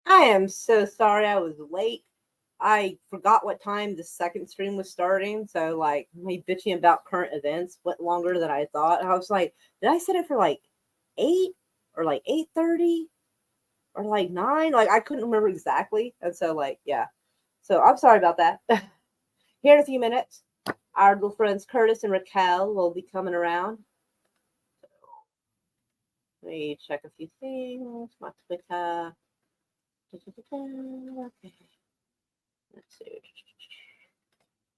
I am so sorry I was late. I forgot what time the second stream was starting, so like me bitching about current events went longer than I thought. I was like, did I set it for like 8 or like 8:30 or like 9? Like I couldn't remember exactly. And so like, yeah. So I'm sorry about that. Here in a few minutes, our little friends Curtis and Raquel will be coming around. Let me check a few things. My Twitter. Okay. Let's see.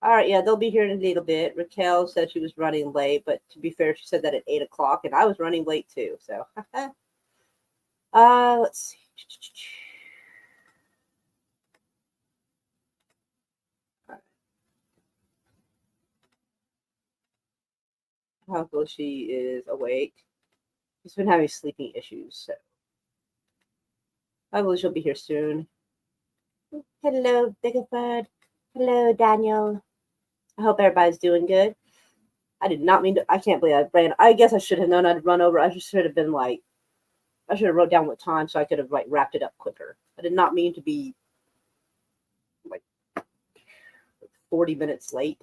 All right, yeah, they'll be here in a little bit. Raquel said she was running late, but to be fair, she said that at 8 o'clock, and I was running late too. So, let's see. Hopefully, she is awake. She's been having sleeping issues, so hopefully she'll be here soon. Hello, Biggerford. Hello, Daniel. I hope everybody's doing good. I did not mean to. I can't believe I ran. I guess I should have known I'd run over. I just should have been like, I should have wrote down what time so I could have like wrapped it up quicker. I did not mean to be like 40 minutes late.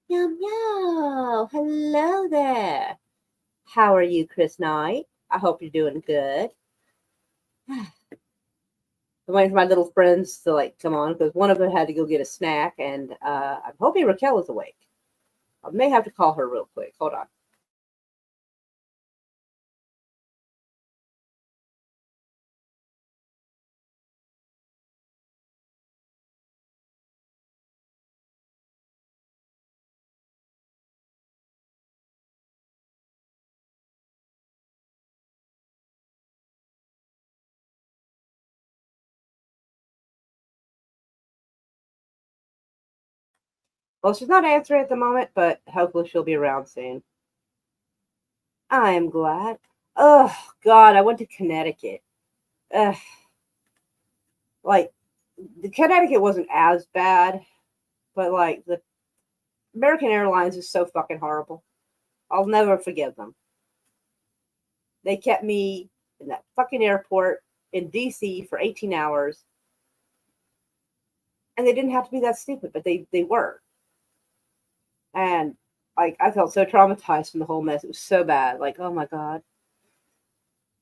Meow meow. Hello there. How are you, Chris Knight? I hope you're doing good. I'm waiting for my little friends to like come on because one of them had to go get a snack, and I'm hoping Raquel is awake. I may have to call her real quick. Hold on. Well, she's not answering at the moment, but hopefully she'll be around soon. I am glad. Oh God, I went to Connecticut. Ugh. Like the Connecticut wasn't as bad, but like the American Airlines is so fucking horrible. I'll never forgive them. They kept me in that fucking airport in DC for 18 hours, and they didn't have to be that stupid, but they were. And like I felt so traumatized from the whole mess. It was so bad. Like, oh my God.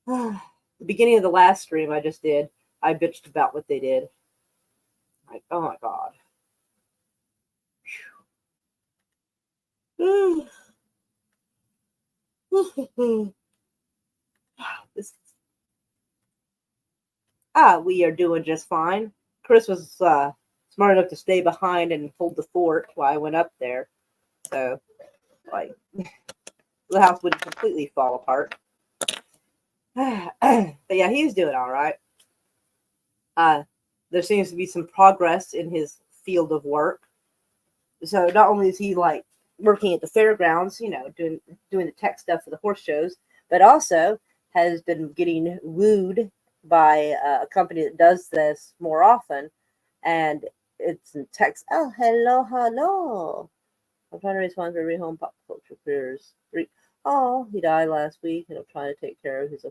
The beginning of the last stream I just did, I bitched about what they did. Like, oh my God. This, we are doing just fine. Chris was smart enough to stay behind and hold the fort while I went up there. So, like, the house wouldn't completely fall apart. But yeah, he's doing all right. There seems to be some progress in his field of work. So not only is he like working at the fairgrounds, doing the tech stuff for the horse shows, but also has been getting wooed by a company that does this more often, and it's in text. Oh, hello. I'm trying to raise funds for rehome pop culture careers. Oh, he died last week, and I'm trying to take care of his.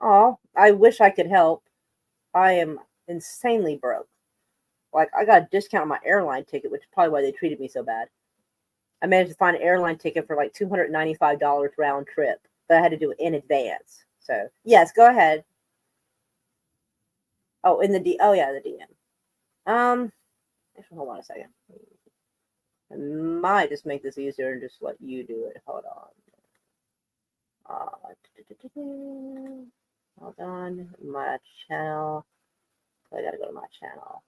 Oh, I wish I could help. I am insanely broke. Like, I got a discount on my airline ticket, which is probably why they treated me so bad. I managed to find an airline ticket for like $295 round trip, but I had to do it in advance. So, yes, go ahead. Oh, oh yeah, the DM. Actually, hold on a second. I might just make this easier and just let you do it. Hold on. My channel. I gotta go to my channel.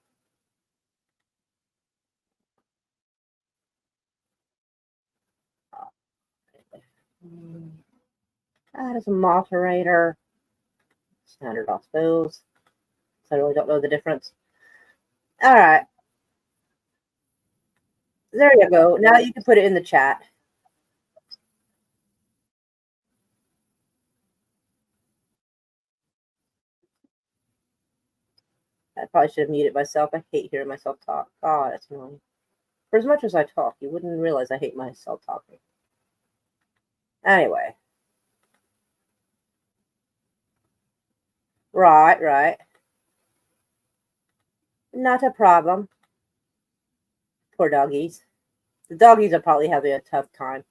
Add as a moderator. Standard off those. So I really don't know the difference. All right. There you go. Now you can put it in the chat. I probably should have muted myself. I hate hearing myself talk. Oh, that's annoying. For as much as I talk, you wouldn't realize I hate myself talking. Anyway. Right, right. Not a problem. Poor doggies. The doggies are probably having a tough time.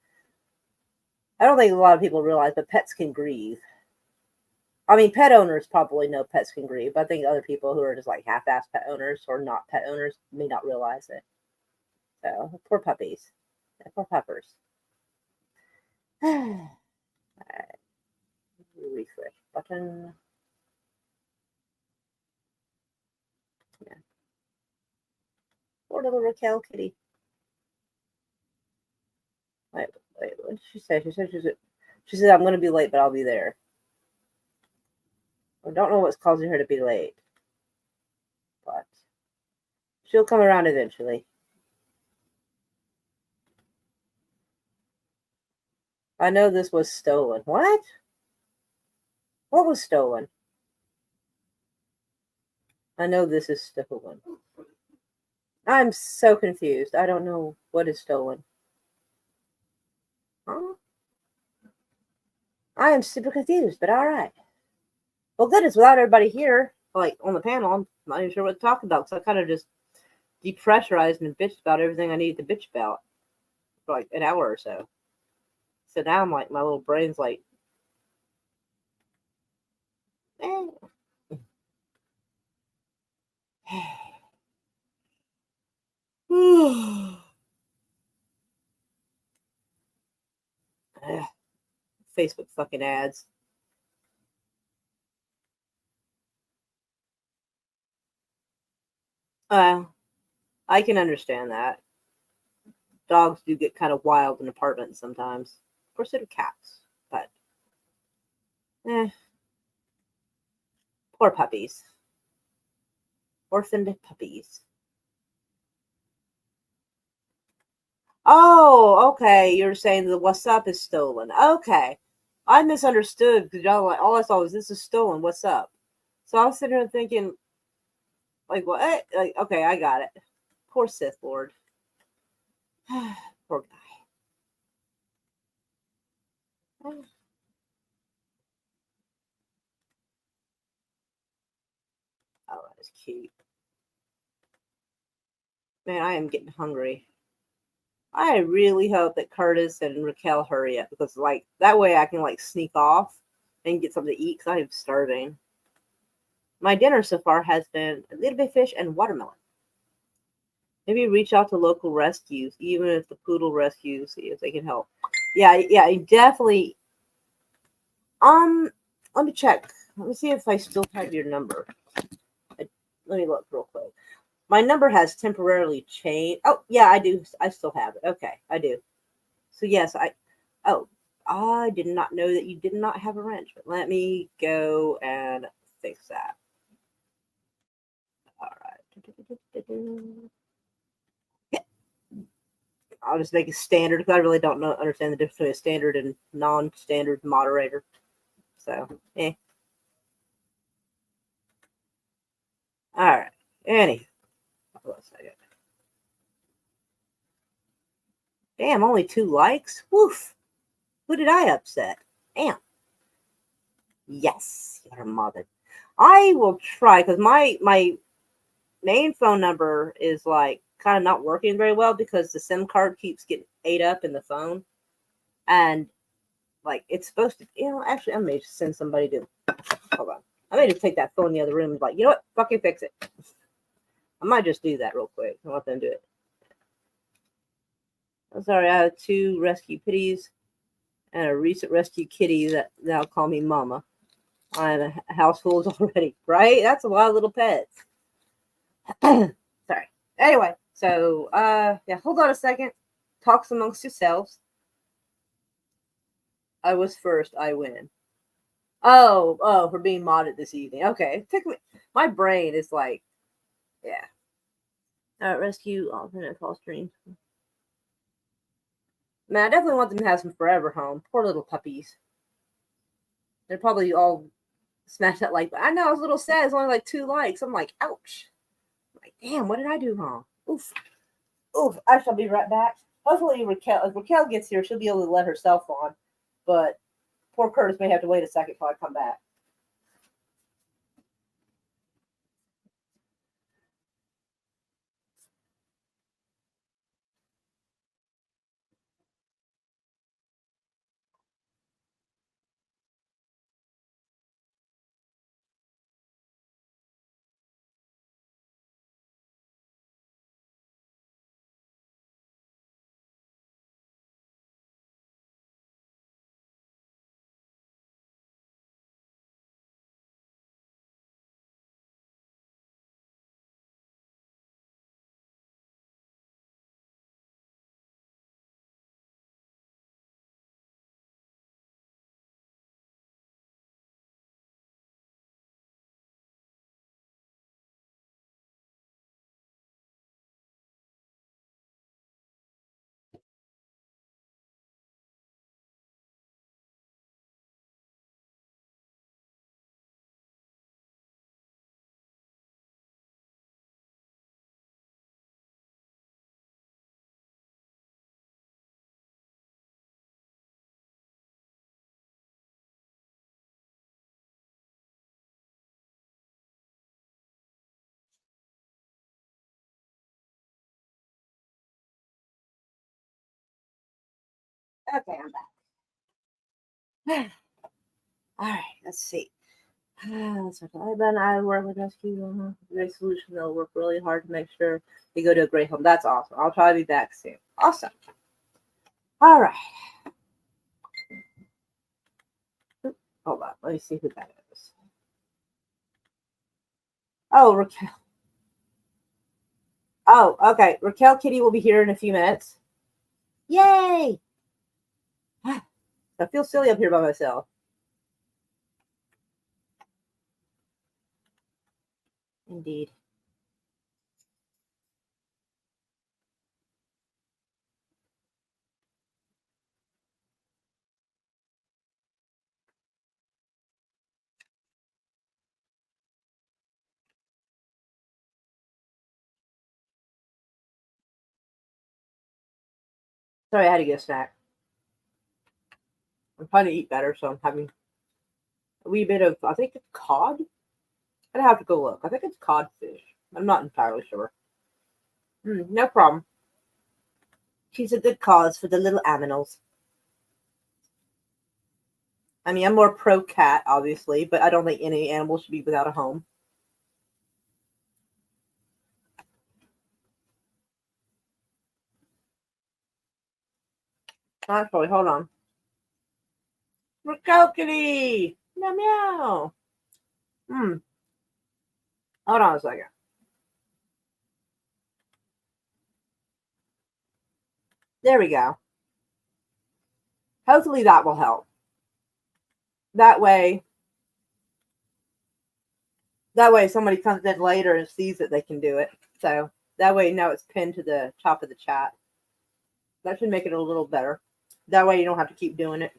I don't think a lot of people realize, but pets can grieve. I mean, pet owners probably know pets can grieve, but I think other people who are just like half-ass pet owners or not pet owners may not realize it. So, poor puppies. Yeah, poor puppers. Alright, refresh button. Yeah. Poor little Raquel kitty. Wait, wait, what did she say? She said, I'm going to be late, but I'll be there. I don't know what's causing her to be late, but she'll come around eventually. I know this was stolen. What? What was stolen? I know this is stolen. I'm so confused. I don't know what is stolen. Huh? I am super confused, but all right. Well, goodness, without everybody here, like on the panel, I'm not even sure what to talk about. So I kind of just depressurized and bitched about everything I needed to bitch about for like an hour or so. So now I'm like, my little brain's like, eh. Facebook fucking ads. I can understand that. Dogs do get kind of wild in apartments sometimes. Of course, they're cats, but poor puppies, orphaned puppies. Oh, okay. You're saying the what's up is stolen. Okay, I misunderstood because y'all like all I saw was this is stolen. What's up? So I was sitting here thinking, like, what? Like, okay, I got it. Poor Sith Lord. Poor guy. Oh, that is cute. Man, I am getting hungry. I really hope that Curtis and Raquel hurry up because, like, that way I can like sneak off and get something to eat because I am starving. My dinner so far has been a little bit of fish and watermelon. Maybe reach out to local rescues, even if the poodle rescues, see if they can help. Yeah, definitely. Let me check. Let me see if I still have your number. Let me look real quick. My number has temporarily changed. Oh, yeah, I do. I still have it. Okay, I do. So yes, Oh, I did not know that you did not have a wrench. But let me go and fix that. All right. I'll just make it standard because I really don't understand the difference between a standard and non-standard moderator. So, All right. Anyway, damn, only 2 likes. Woof. Who did I upset? Damn. Yes, your mother. I will try because my main phone number is like kind of not working very well because the SIM card keeps getting ate up in the phone, and like it's supposed to. Actually, I may just send somebody to. Hold on. I may just take that phone in the other room and be like, you know what? Fucking fix it. I might just do that real quick. I'll let them do it. I'm sorry, I have 2 rescue pitties and a recent rescue kitty that now call me mama. I'm a household already, right? That's a lot of little pets. Sorry. Anyway, so yeah, hold on a second. Talks amongst yourselves. I was first, I win. Oh, for being modded this evening. Okay. My brain is like, yeah. Rescue alternate call stream. Man, I definitely want them to have some forever home. Poor little puppies. They're probably all smashed that like. I know I was a little sad. It's only like 2 likes. I'm like, ouch. I'm like, damn, what did I do wrong? Oof. Oof. I shall be right back. Hopefully, if Raquel gets here, she'll be able to let herself on. But poor Curtis may have to wait a second till I come back. Okay, I'm back. All right, let's see. So I work with rescue. Great solution. They'll work really hard to make sure they go to a great home. That's awesome. I'll try to be back soon. Awesome. All right. Hold on. Let me see who that is. Oh, Raquel. Oh, okay. Raquel Kitty will be here in a few minutes. Yay! I feel silly up here by myself. Indeed. Sorry, I had to get a snack. I'm trying to eat better, so I'm having a wee bit of, I think it's cod. I'd have to go look. I think it's codfish. I'm not entirely sure. No problem. She's a good cause for the little aminals. I mean, I'm more pro cat, obviously, but I don't think any animal should be without a home. Actually, hold on. Raquel Kitty! Meow meow! Hold on a second. There we go. Hopefully that will help. That way somebody comes in later and sees that they can do it. So that way now it's pinned to the top of the chat. That should make it a little better. That way you don't have to keep doing it.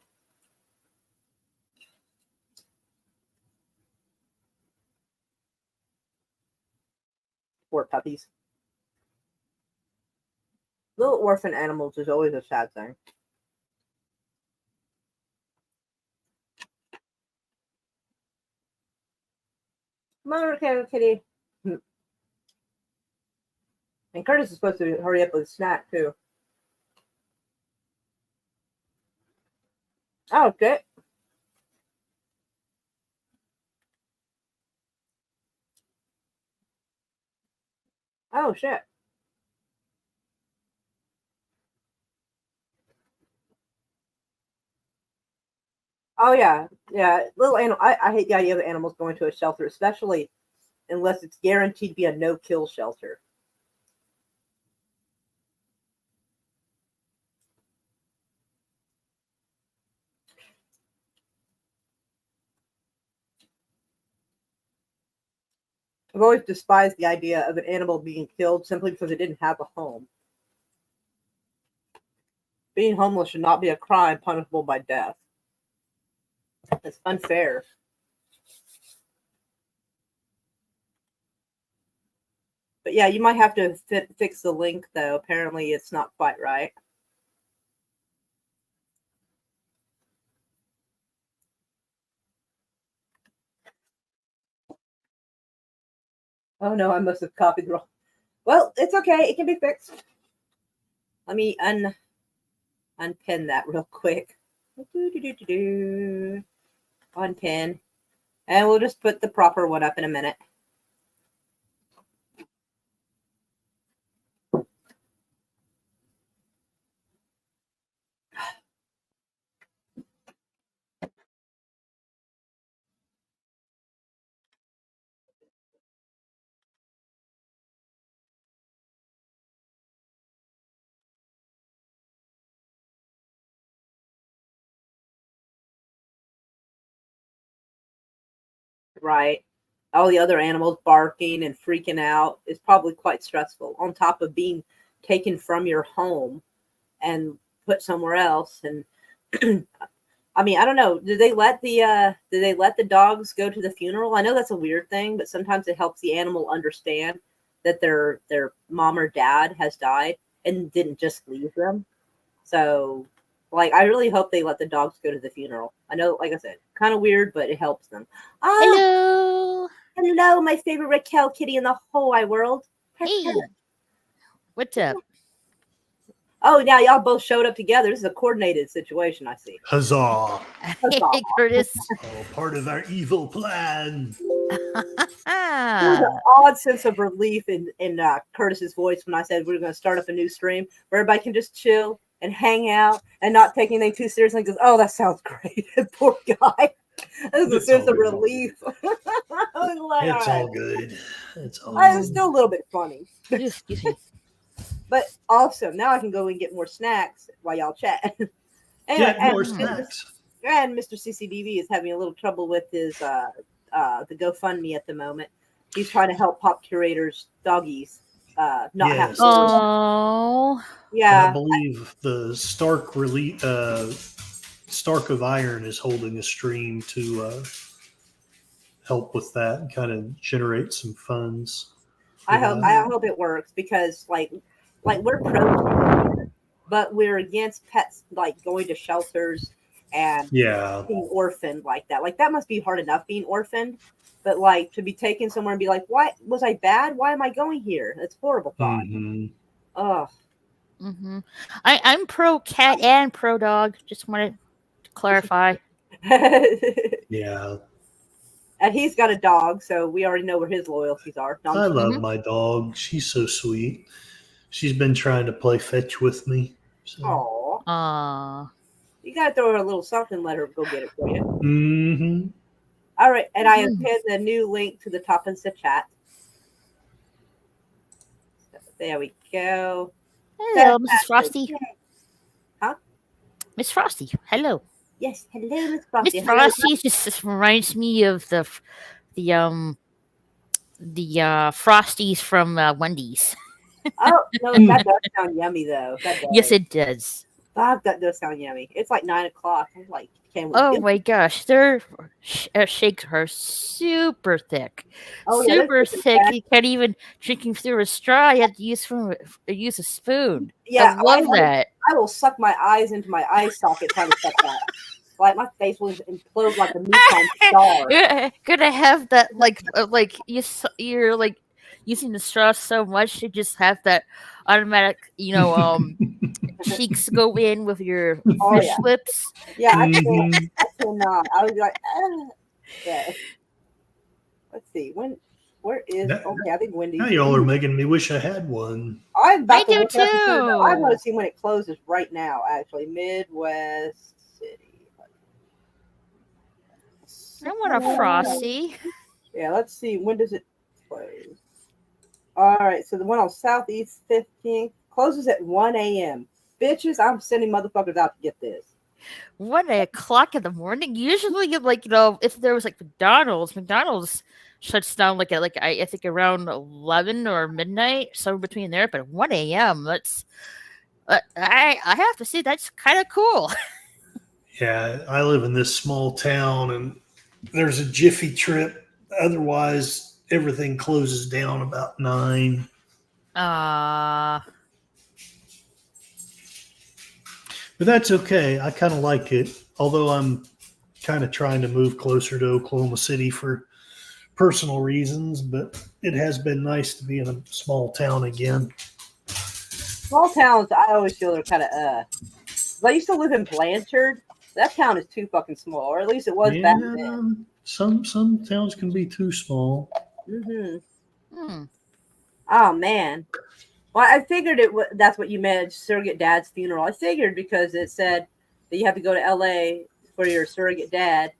Poor puppies. Little orphan animals is always a sad thing. Come on, Kitty. And Curtis is supposed to hurry up with a snack too. Oh, okay. Oh shit. Oh yeah, yeah. Little animal. I hate the idea of animals going to a shelter, especially unless it's guaranteed to be a no-kill shelter. I've always despised the idea of an animal being killed simply because it didn't have a home. Being homeless should not be a crime punishable by death. It's unfair. But yeah, you might have to fix the link though. Apparently, it's not quite right. Oh no, I must have copied the wrong. Well, it's okay. It can be fixed. Let me unpin that real quick. Unpin. And we'll just put the proper one up in a minute. Right. All the other animals barking and freaking out is probably quite stressful, on top of being taken from your home and put somewhere else. And I mean, I don't know. Did they let the dogs go to the funeral? I know that's a weird thing, but sometimes it helps the animal understand that their mom or dad has died and didn't just leave them. So, like, I really hope they let the dogs go to the funeral. I know, like I said, kind of weird, but it helps them. Ah, Hello. hello, my favorite Raquel Kitty in the whole wide world. Hey. What's up? Oh, now y'all both showed up together. This is a coordinated situation, I see. Huzzah! Hey, Curtis. Oh, part of our evil plan. There was an odd sense of relief in Curtis's voice when I said we were going to start up a new stream where everybody can just chill and hang out and not take anything too seriously. Because, oh, that sounds great. Poor guy. There's a It's sense of all good. relief. I was like, It's all all right. good. It's all It was good. still a little bit funny. Excuse me. But also, now I can go and get more snacks while y'all chat. Anyway, Get more and snacks. Mr. CCDV is having a little trouble with his the GoFundMe at the moment. He's trying to help Pop Curators doggies not have Yes. to. Oh. I Yeah, believe the Stark of Iron is holding a stream to help with that and kind of generate some funds. I hope it works because like we're pro, but we're against pets like going to shelters and Yeah. being orphaned like that. Like that must be hard enough being orphaned, but like to be taken somewhere and be like, "Why was I bad? Why am I going here?" It's a horrible thought. Hmm. Ugh. Mm-hmm. I'm pro cat and pro dog. Just wanted to clarify. Yeah. And he's got a dog, so we already know where his loyalties are. No, I'm I just- love my dog. She's so sweet. She's been trying to play fetch with me. So. Aw. Uh, You gotta throw her a little something, let her go get it for you. Mm-hmm. All right, and I have Mhm. pinned a new link to the top of the chat. There we go. hello, Mrs. Frosty. Huh? Miss Frosty. Hello. Yes, hello, Miss Frosty. Miss Frosty just reminds me of the Frosties from Wendy's. Oh no, that does sound yummy though. That does. Yes, it does. Fuck, that does sound yummy. It's like 9 o'clock. I'm like, can we? Oh do my gosh, their shakes are super thick, Oh, yeah, super that's thick. bad. You can't even drink them through a straw. You have to use a spoon. Yeah, I love that. I will suck my eyes into my eye socket trying to suck that. Like my face will implode like a neutron star. Gonna have that like you're like using the straw so much to just have that automatic cheeks go in with your Oh, fish yeah. lips. Yeah, I Mhm. cannot. I was like, yeah. Let's see. Where is? That- Okay, I think Wendy's. Now y'all are making me wish I had one. I'm about I to do look it up as soon as I too. want to see when it closes right now. Actually, Midwest City. I want a Frosty. Yeah, let's see. When does it close? All right, so the one on Southeast 15th closes at 1 a.m. Bitches, I'm sending motherfuckers out to get this. 1 o'clock in the morning. Usually, if there was like McDonald's shuts down like I think around 11 or midnight, so between there. But 1 a.m. That's I have to say that's kind of cool. Yeah, I live in this small town and there's a Jiffy Trip. Otherwise, everything closes down about 9. But that's okay. I kind of like it. Although I'm kind of trying to move closer to Oklahoma City for personal reasons, but it has been nice to be in a small town again. Small towns, I always feel they're kind of I used to live in Blanchard. That town is too fucking small, or at least it was back then. Some towns can be too small. Mm-hmm. Oh man. Well, I figured that's what you meant, surrogate dad's funeral. I figured because it said that you have to go to LA for your surrogate dad.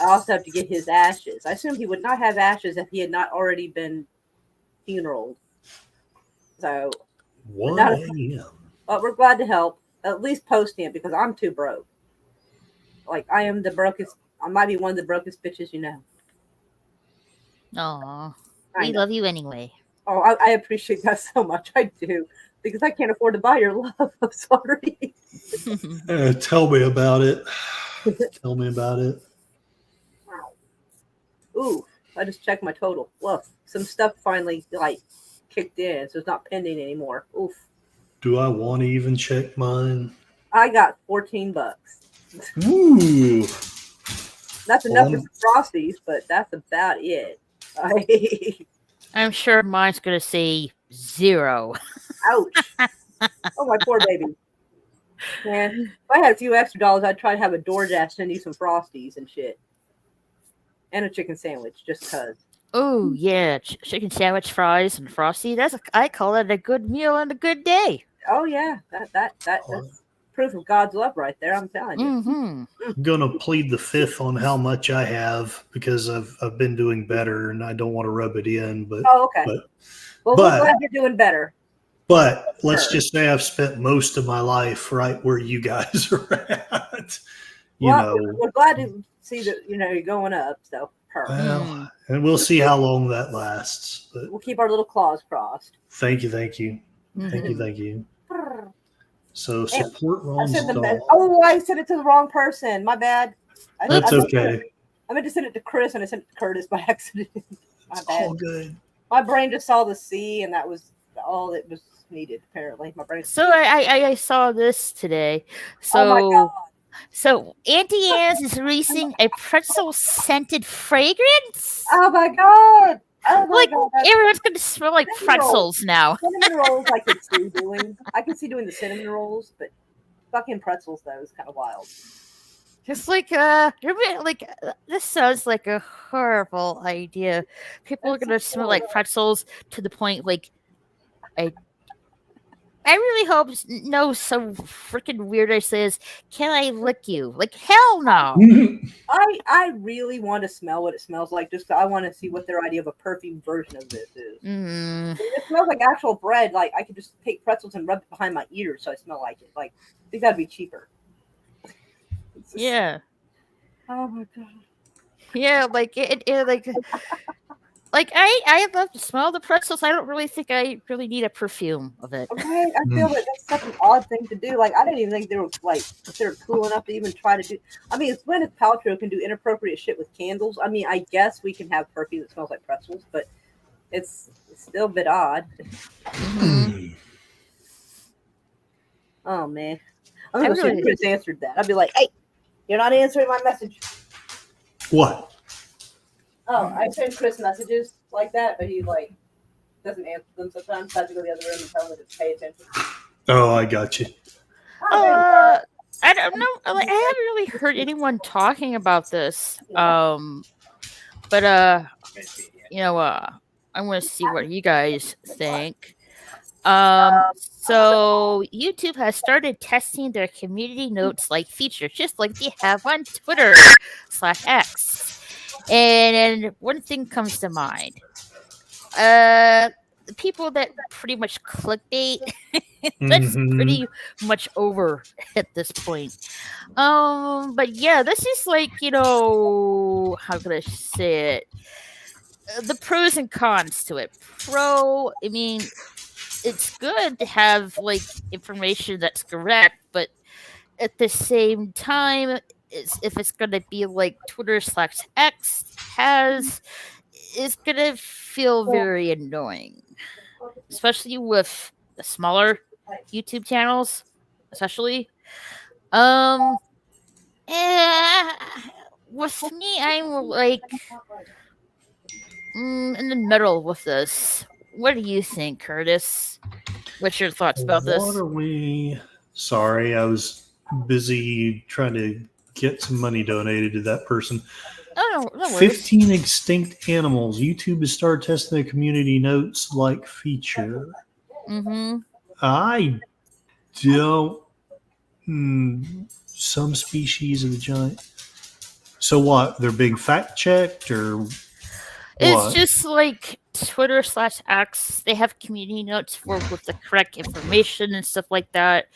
I also have to get his ashes. I assumed he would not have ashes if he had not already been funeraled. So, 1 a.m. but we're glad to help. At least post him because I'm too broke. Like I am the brokest. I might be one of the brokest bitches you know. Aw, I we know. love you anyway. Oh, I appreciate that so much. I do because I can't afford to buy your love. I'm sorry. Tell me about it. Tell me about it. Ooh, I just checked my total. Look, some stuff finally kicked in, so it's not pending anymore. Oof. Do I want to even check mine? I got $14. Ooh. That's enough for some Frosties, but that's about it. I'm sure mine's gonna say 0. Ouch. Oh, my poor baby. Man, if I had a few extra dollars, I'd try to have a DoorDash send you some Frosties and shit. And a chicken sandwich, just because. Oh yeah, chicken sandwich, fries, and frosty. I call it a good meal and a good day. Oh, yeah. That's proof of God's love right there, I'm telling you. Mm-hmm. I'm gonna plead the fifth on how much I have because I've been doing better and I don't want to rub it in, but Oh, okay. Well, but- we're glad you're doing better. but let's Sure. just say I've spent most of my life right where you guys are at. We're glad to see that, you're going up, so perfect. Well, and we'll see how long that lasts. But We'll keep our little claws crossed. thank you. Mm-hmm. Thank you. So support I Ron's said dog. I sent it to the wrong person. My bad. That's okay. I meant to send it to Chris and I sent it to Curtis by accident. My bad. All good. My brain just saw the C and that was all that was needed, apparently. My brain. So I saw this today. Oh my God. So Auntie Anne's is releasing a pretzel scented fragrance. Oh my God. Oh my Like God. everyone's gonna smell like Cinnamon rolls. pretzels now. Cinnamon rolls I could see doing. I could see doing the cinnamon rolls, but fucking pretzels though is kind of wild. Just like this sounds like a horrible idea. People are That's gonna so smell like horrible. pretzels to the point like I really hope no some freaking weirdo says, "Can I lick you?" Like hell no. I really want to smell what it smells like. Just I want to see what their idea of a perfume version of this is. Mm. It smells like actual bread. Like I could just take pretzels and rub it behind my ears so I smell like it. Like I think that'd be cheaper. It's just- Yeah. Oh my God. Yeah, like it like I love to smell the pretzels. I don't really think I really need a perfume of it. Okay, I feel that that's such an odd thing to do. Like I didn't even think they were like considered cool enough to even try to do. I mean, it's Gwyneth Paltrow can do inappropriate shit with candles. I mean, I guess we can have perfume that smells like pretzels, but it's still a bit odd. Mhm. Oh man, I'm gonna I see if really- Chris answered that. I'd be like, "Hey, you're not answering my message." What? Oh, I send Chris messages like that, but he like doesn't answer them sometimes. So I have to go to the other room and tell him to pay attention. Oh, I got you. I don't know. Like, I haven't really heard anyone talking about this. But I want to see what you guys think. So YouTube has started testing their community notes like feature, just like they have on Twitter/X. And one thing comes to mind. The people that pretty much clickbait, that's Mhm. pretty much over at this point. But yeah, this is like, how can I say it? The pros and cons to it. Pro, I mean, it's good to have like information that's correct, but at the same time, if it's gonna be like Twitter/X has, it's gonna feel very annoying, especially with the smaller YouTube channels, especially. With me, I'm like in the middle with this. What do you think, Curtis? What's your thoughts about this? What are we? Sorry, I was busy trying to get some money donated to that person. Oh, no worries. 15 extinct animals. YouTube has started testing the community notes like feature. Mm-hmm. I don't. Some species of the giant. So what? They're being fact checked or what? It's just like Twitter/X. They have community notes with the correct information and stuff like that.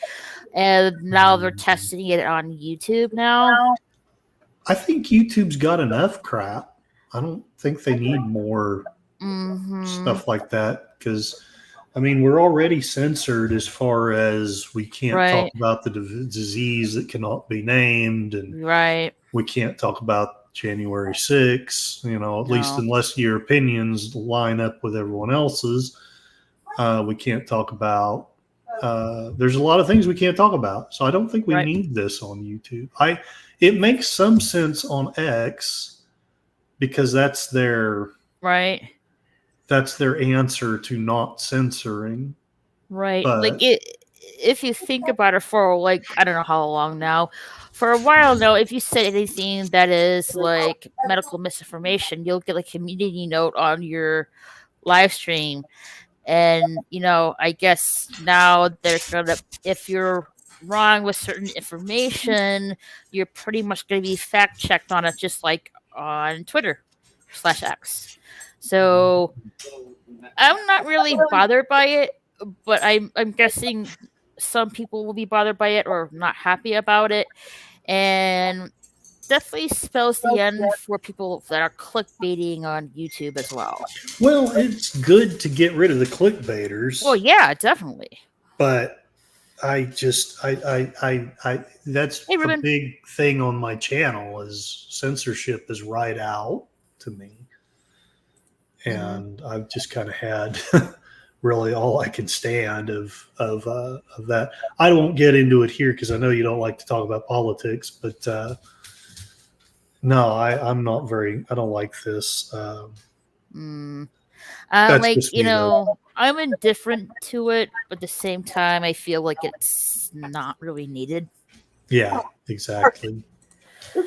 And now they're testing it on YouTube now. I think YouTube's got enough crap. I don't think they need more Mm-hmm. stuff like that because, I mean, we're already censored as far as we can't Right. talk about the disease that cannot be named, and Right. we can't talk about January 6th, at least No. unless your opinions line up with everyone else's. We can't talk about, there's a lot of things we can't talk about. So I don't think we Right. need this on YouTube. It makes some sense on X because that's their Right. answer to not censoring. Right. But- Like if you think about it for like I don't know how long now, for a while now, if you said anything that is like medical misinformation, you'll get like a community note on your live stream. And I guess now they're gonna, if you're wrong with certain information, you're pretty much gonna be fact checked on it, just like on Twitter/X. So I'm not really bothered by it, but I'm guessing some people will be bothered by it or not happy about it, and definitely spells the end for people that are clickbaiting on YouTube as well. Well, it's good to get rid of the clickbaiters. Well, yeah, definitely. But I just that's Hey, a Ruben. big thing on my channel is censorship is right out to me. And I've just kind of had really all I can stand of that. I won't get into it here because I know you don't like to talk about politics, but no, I'm not very. I don't like this. Like just me, though. I'm indifferent to it, but at the same time, I feel like it's not really needed. Yeah, exactly.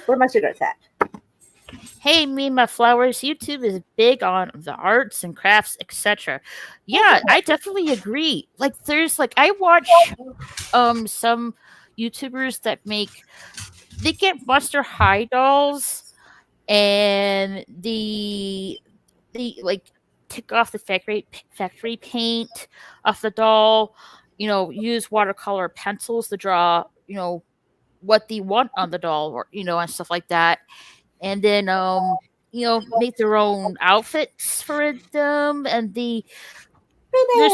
Where my cigarettes at? Hey, me and my flowers. YouTube is big on the arts and crafts, etc. Yeah, I definitely agree. Like, there's like I watch some YouTubers that they get Monster High dolls, and the like take off the factory paint off the doll. Use watercolor pencils to draw what they want on the doll, or and stuff like that. And then make their own outfits for them. And there's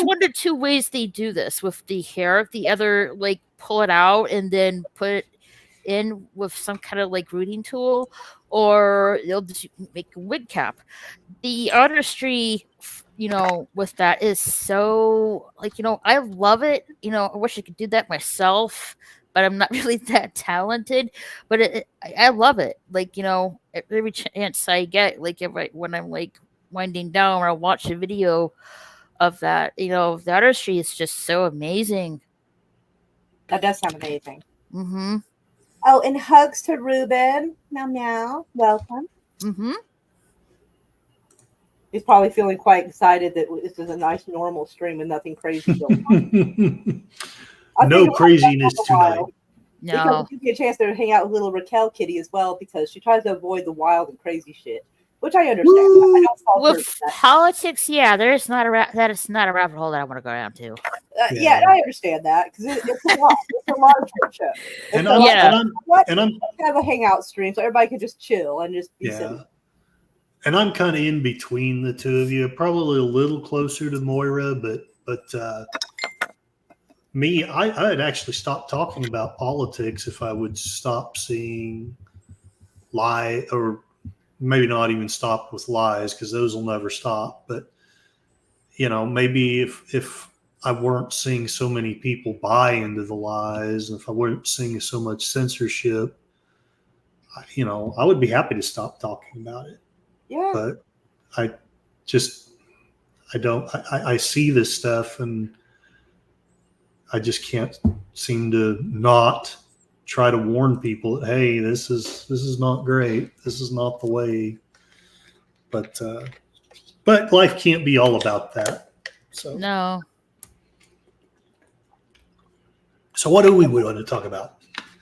one or two ways they do this with the hair. The other, like, pull it out and then put it in with some kind of like rooting tool, or they'll just make a wig cap. The artistry with that is so, like, I love it. I wish I could do that myself, but I'm not really that talented. But I love it. Like, every chance I get, like, when I'm like winding down or I watch a video of that, the artistry is just so amazing. That does sound amazing. Mm-hmm. Oh, and hugs to Ruben. Meow meow. Welcome. Mm-hmm. He's probably feeling quite excited that this is a nice normal stream and nothing crazy going on. No craziness tonight. No. Because you get a chance to hang out with little Raquel Kitty as well, because she tries to avoid the wild and crazy shit, which I understand. I don't fault her With for that. politics, yeah, that is not a rabbit hole that I want to go down to. Yeah, I understand that, because it's a lot. It's a large show. And I'm have a hangout stream so everybody can just chill and just be sitting. And I'm kind of in between the two of you, probably a little closer to Moira, but me, I'd actually stop talking about politics if I would stop seeing or maybe not even stop with lies, because those will never stop. But maybe if I weren't seeing so many people buy into the lies, and if I weren't seeing so much censorship, I would be happy to stop talking about it. Yeah. But I see this stuff, and I just can't seem to not try to warn people that, hey, this is not great. This is not the way. But life can't be all about that. So No. So what do we want to talk about?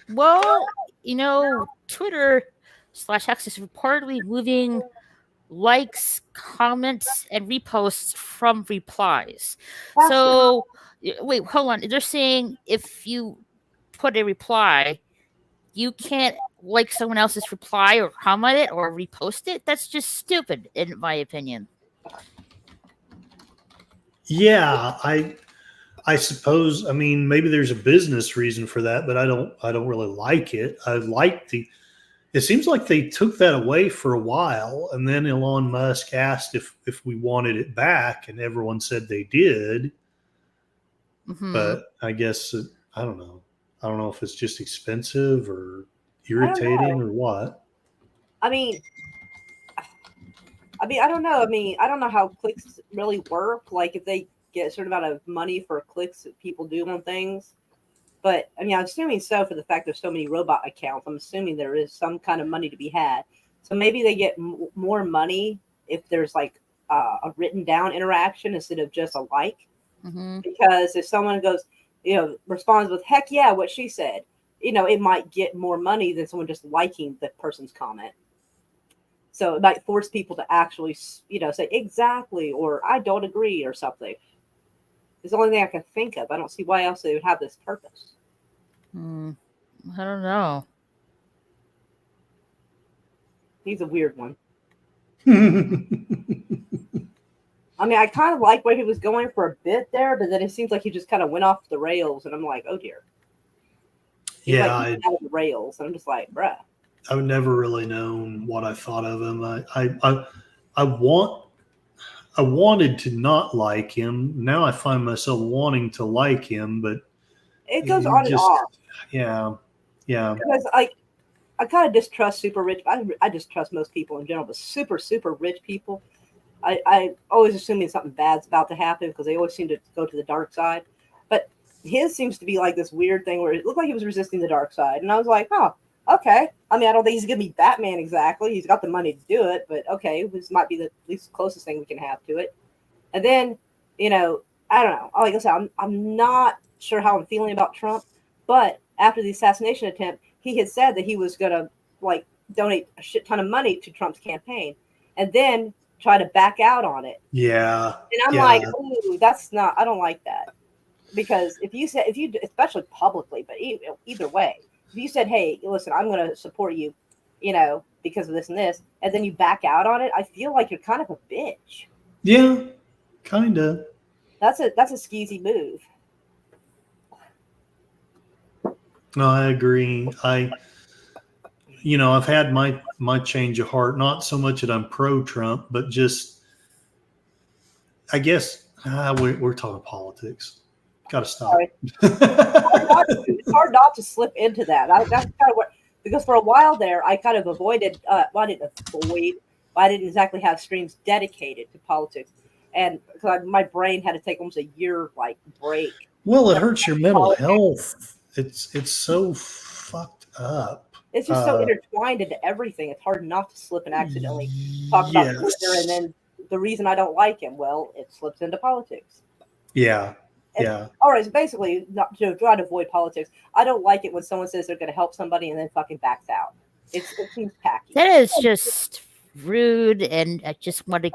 Well, Twitter/X is reportedly moving likes, comments, and reposts from replies. So, wait, hold on. They're saying if you put a reply, you can't like someone else's reply or comment it or repost it? That's just stupid, in my opinion. Yeah, I suppose. I mean, maybe there's a business reason for that, but I don't really like it. It seems like they took that away for a while, and then Elon Musk asked if we wanted it back, and everyone said they did. Mm-hmm. But I guess I don't know. I don't know if it's just expensive or irritating or what. I mean, I don't know. I mean, I don't know how clicks really work. Like, if they get a certain amount of money for clicks that people do on things. But I mean, I'm assuming so for the fact there's so many robot accounts. I'm assuming there is some kind of money to be had. So maybe they get more money if there's like a written down interaction instead of just a like. Mm-hmm. Because if someone goes, responds with "heck yeah," what she said, it might get more money than someone just liking the person's comment. So it might force people to actually, say exactly or I don't agree or something. It's the only thing I can think of. I don't see why else they would have this purpose. I don't know. He's a weird one. I mean, I kind of like where he was going for a bit there, but then it seems like he just kind of went off the rails, and I'm like, oh dear. He's Yeah, like out of the rails, and I'm just like, bruh. I've never really known what I thought of him. I wanted to not like him. Now I find myself wanting to like him, but It goes on and off. Yeah. Because I kind of distrust super rich. I distrust most people in general, but super, super rich people, I always assuming something bad's about to happen because they always seem to go to the dark side. But his seems to be like this weird thing where it looked like he was resisting the dark side. And I was like, oh, okay. I mean, I don't think he's going to be Batman exactly. He's got the money to do it, but okay, this might be the least closest thing we can have to it. And then, I don't know. Like I said, I'm not sure how I'm feeling about Trump, but after the assassination attempt, he had said that he was going to like donate a shit ton of money to Trump's campaign and then try to back out on it. Yeah. And I'm like, ooh, I don't like that. Because if you especially publicly, but either way, if you said, hey, listen, I'm going to support you, because of this and this, and then you back out on it, I feel like you're kind of a bitch. Yeah, kind of. That's a skeezy move. No, I agree. I've had my change of heart, not so much that I'm pro Trump, but just, I guess, we're talking politics. Got to stop. It's hard not to slip into that. That's kind of what, because for a while there, I kind of avoided, I didn't exactly have streams dedicated to politics. And because my brain had to take almost a year break. Well, it hurts your mental health. It's so fucked up. It's just so intertwined into everything. It's hard not to slip and accidentally talk about Twitter, and then the reason I don't like him, well, it slips into politics. Yeah. All right. So basically, not to try to avoid politics. I don't like it when someone says they're going to help somebody and then fucking backs out. It seems tacky. That is just rude, and I just want to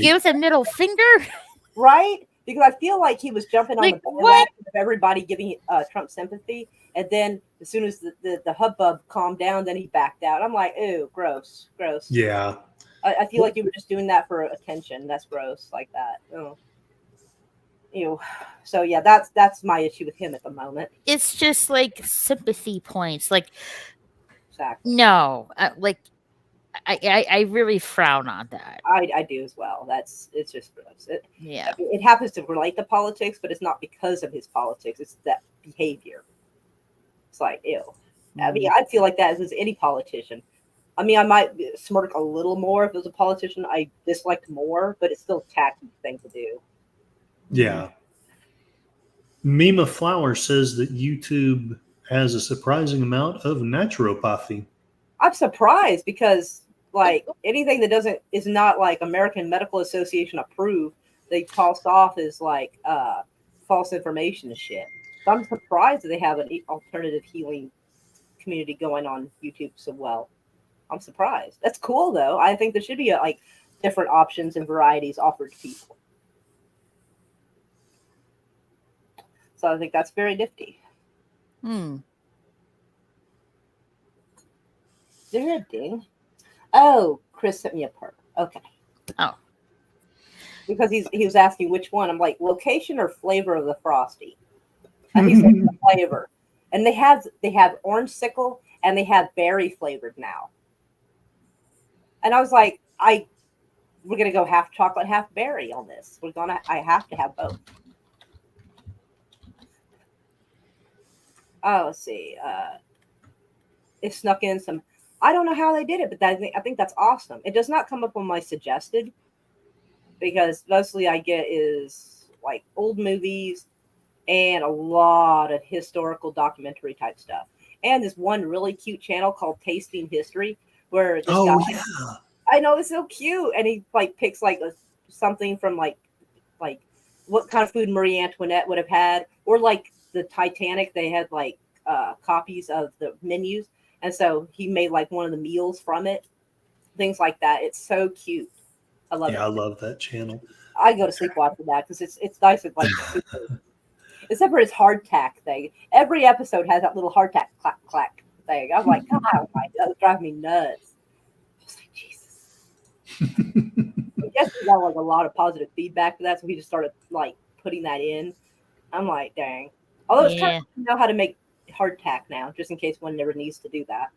give the middle finger. Right? Because I feel like he was jumping on the bandwagon of everybody giving Trump sympathy, and then as soon as the hubbub calmed down, then he backed out. I'm like, ew, gross. Yeah. I feel like you were just doing that for attention. That's gross, like that. Oh. Ew. So yeah, that's my issue with him at the moment. It's just like sympathy points. Like, exactly. No, I really frown on that. I do as well. It's just gross. Yeah. It happens to relate to politics, but it's not because of his politics. It's that behavior. It's like, ew. I mean, I feel like that as any politician. I mean, I might smirk a little more if it was a politician I disliked more, but it's still a tacky thing to do. Yeah. Mima Flower says that YouTube has a surprising amount of naturopathy. I'm surprised because anything that is not like American Medical Association approved, they toss off as false information and shit. So I'm surprised that they have an alternative healing community going on YouTube so well. I'm surprised. That's cool though. I think there should be different options and varieties offered to people. So I think that's very nifty. Is there a ding? Oh, Chris sent me a perk. Okay. Oh. Because he was asking which one. I'm like, location or flavor of the Frosty? And he said the flavor. And they have orange sickle and they have berry flavored now. And I was like, we're gonna go half chocolate, half berry on this. I have to have both. Oh, let's see. It snuck in some. I don't know how they did it, but I think that's awesome. It does not come up on my suggested. because mostly I get is like old movies and a lot of historical documentary type stuff. And this one really cute channel called Tasting History, where this Oh guy, yeah. I know it's so cute, and he like picks like something from like what kind of food Marie Antoinette would have had, or like the Titanic, they had like copies of the menus, and so he made like one of the meals from it, things like that. It's so cute. I love Yeah, I it. love that channel. I go to sleep watching that because it's nice and like super, except for his hardtack thing. Every episode has that little hardtack clack clack thing. I'm like, God, that was driving me nuts. I was like, Jesus. I guess we got like a lot of positive feedback for that, so we just started like putting that in. I'm like, dang. Although it's kind Yeah. of know how to make hardtack now, just in case one never needs to do that.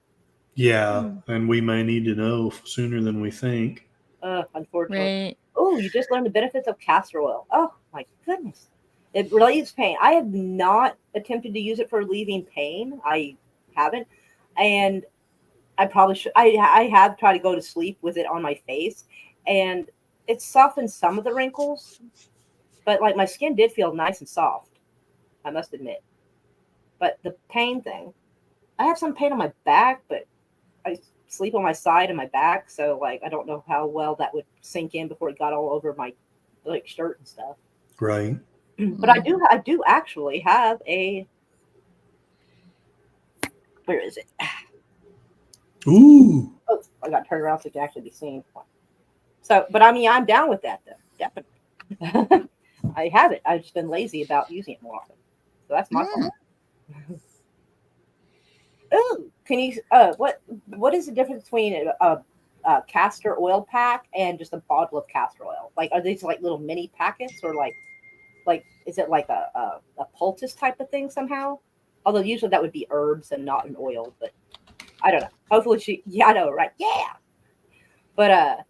Yeah, and we may need to know sooner than we think. Unfortunately. Right. Oh, you just learned the benefits of castor oil. Oh my goodness. It relieves pain. I have not attempted to use it for relieving pain. I haven't. And I probably should. I have tried to go to sleep with it on my face, and it softened some of the wrinkles, but like my skin did feel nice and soft, I must admit. But the pain thing, I have some pain on my back, but I sleep on my side and my back, so like I don't know how well that would sink in before it got all over my like shirt and stuff. Right. But I do actually have a, where is it? Ooh. Oh, I got to turn around so it can actually be seen. So, but I mean, I'm down with that though, definitely. I have it. I've just been lazy about using it more often, so that's my fault. Ooh, can you? What is the difference between a castor oil pack and just a bottle of castor oil? Like, are these like little mini packets, or like is it like a poultice type of thing somehow? Although usually that would be herbs and not an oil, but I don't know. Hopefully yeah, I know, right? Yeah, but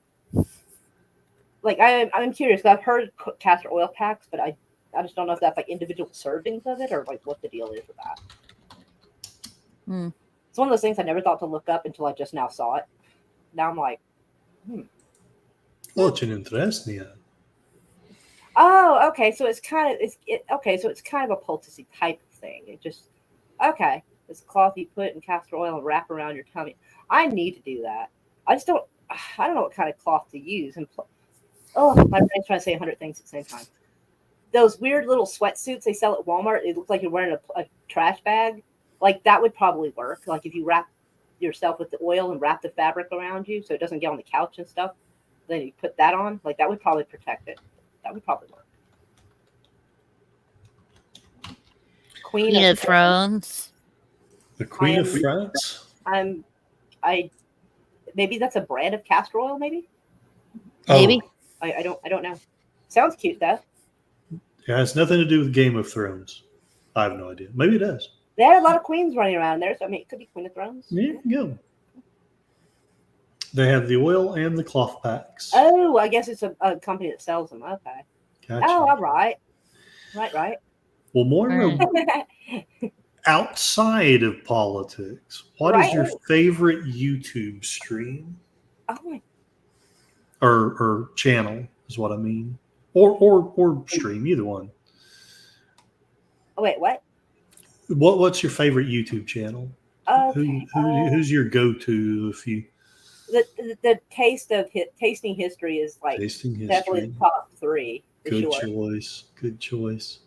like I'm curious. 'Cause I've heard castor oil packs, but I just don't know if that's like individual servings of it or like what the deal is with that. It's one of those things I never thought to look up until I just now saw it. Now I'm like, Очень интересно. oh, okay. So it's kind of okay. So it's kind of a poulticey type of thing. It just okay. This cloth you put in castor oil and wrap around your tummy. I need to do that. I just don't. I don't know what kind of cloth to use. And oh, my brain's trying to say 100 things at the same time. Those weird little sweatsuits they sell at Walmart. It looks like you're wearing a trash bag. Like that would probably work. Like if you wrap yourself with the oil and wrap the fabric around you so it doesn't get on the couch and stuff, then you put that on. Like that would probably protect it. That would probably work. Queen of Thrones. The Queen of France? I maybe that's a brand of castor oil, maybe? Maybe. Oh, I don't know. Sounds cute though. yeah, it's nothing to do with Game of Thrones. I have no idea. Maybe it does. They had a lot of queens running around there, so I mean it could be Queen of Thrones. Yeah, go. They have the oil and the cloth packs. Oh, I guess it's a company that sells them. Okay. Gotcha. Oh, all right. Right. Well, Moira, Right. outside of politics, what is your favorite YouTube stream Oh my. or channel? Is what I mean, or stream, either one. Oh, wait, what? What's your favorite YouTube channel? Okay. Who's your go-to if you The tasting history is like tasting history? definitely the top 3. For Good sure. choice. Good choice.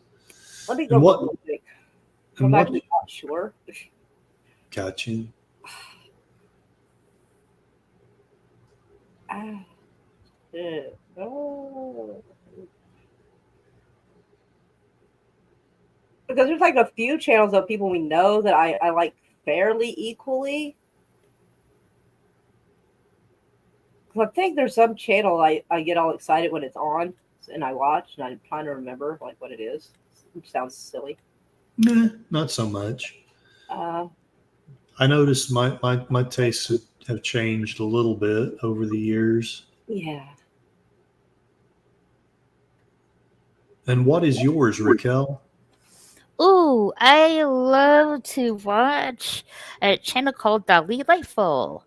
Let me go. And what? Real quick. And I'm what? actually not sure. Got you. Oh. Because there's like a few channels of people we know that I like fairly equally. I think there's some channel I get all excited when it's on and I watch, and I'm trying to remember like what it is. Which sounds silly. Nah, not so much. I noticed my tastes have changed a little bit over the years. Yeah. And what is yours, Raquel? Ooh, I love to watch a channel called Delightful.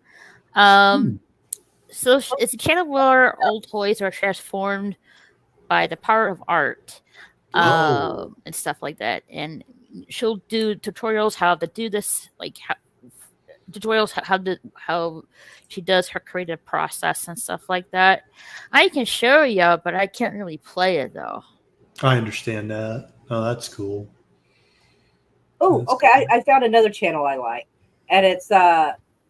it's a channel where old toys are transformed by the power of art, Oh. and stuff like that. And she'll do tutorials how to do this, tutorials how she does her creative process and stuff like that. I can show you, but I can't really play it though. I understand that. Oh, that's cool. Oh, That's okay. cool. I found another channel I like, and it's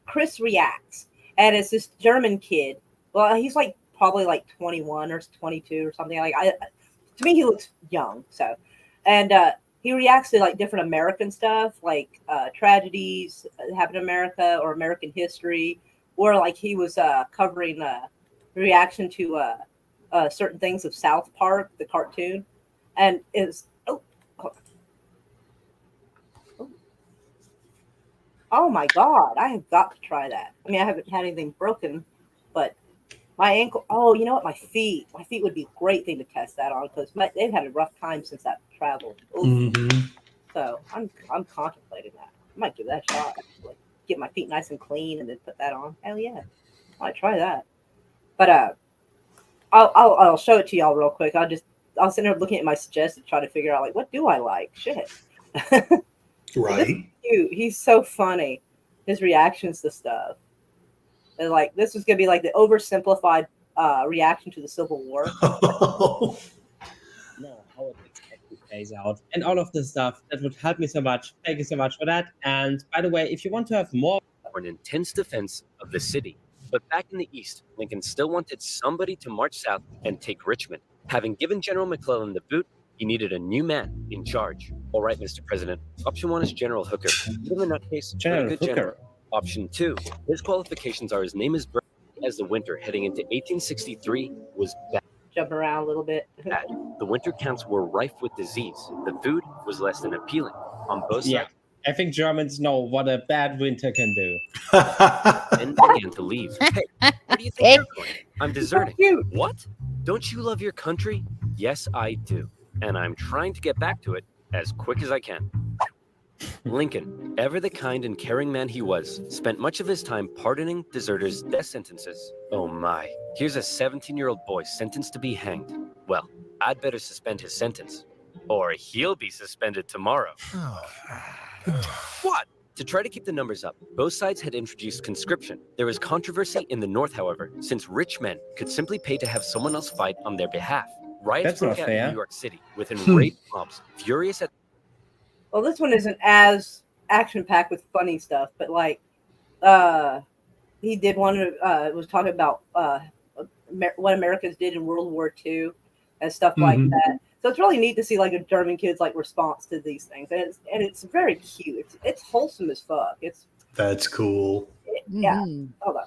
Chris Reacts, and it's this German kid. Well, he's like probably like 21 or 22 or something. Like to me, he looks young. So, and he reacts to like different American stuff, like tragedies that happen in America or American history, or like he was covering reaction to certain things of South Park, the cartoon, and is oh my God, I have got to try that. I mean, I haven't had anything broken, but my ankle. Oh, you know what? My feet. My feet would be a great thing to test that on because they've had a rough time since that travel. Mm-hmm. So I'm contemplating that. I might give that a shot. Like, get my feet nice and clean and then put that on. Hell yeah, I might try that. But I'll show it to y'all real quick. I'll sit there looking at my suggestions, try to figure out like what do I like. Shit. Right. Cute. He's so funny. His reactions to stuff. And like this was gonna be like the oversimplified reaction to the Civil War. No, how it exactly plays out, and all of this stuff that would help me so much. Thank you so much for that. And by the way, if you want to have more For an intense defense of the city. But back in the East, Lincoln still wanted somebody to march south and take Richmond. Having given General McClellan the boot, he needed a new man in charge. All right, Mr. President. Option 1 is General Hooker. Give him a nutcase, but a General good Hooker. general. Option 2, his qualifications are his name is Bert, as the winter heading into 1863 was bad. Jumping around a little bit. The winter camps were rife with disease. The food was less than appealing. On both Yeah. sides, I think Germans know what a bad winter can do. men began to leave. Hey, where do you think you're going? I'm deserting. Cute. What? Don't you love your country? Yes, I do. And I'm trying to get back to it as quick as I can. Lincoln, ever the kind and caring man he was, spent much of his time pardoning deserters' death sentences. Oh my. Here's a 17-year-old boy sentenced to be hanged. Well, I'd better suspend his sentence. Or he'll be suspended tomorrow. What? To try to keep the numbers up, both sides had introduced conscription. There was controversy in the North, however, since rich men could simply pay to have someone else fight on their behalf. Riots That's not broke out in fair. New York City with enraged mobs, furious at Well, this one isn't as action packed with funny stuff, but like, he did one. Was talking about what Americans did in World War II and stuff like Mhm. that. So it's really neat to see like a German kid's like response to these things, and it's very cute. It's wholesome as fuck. That's cool. Yeah. Mhm. Hold on.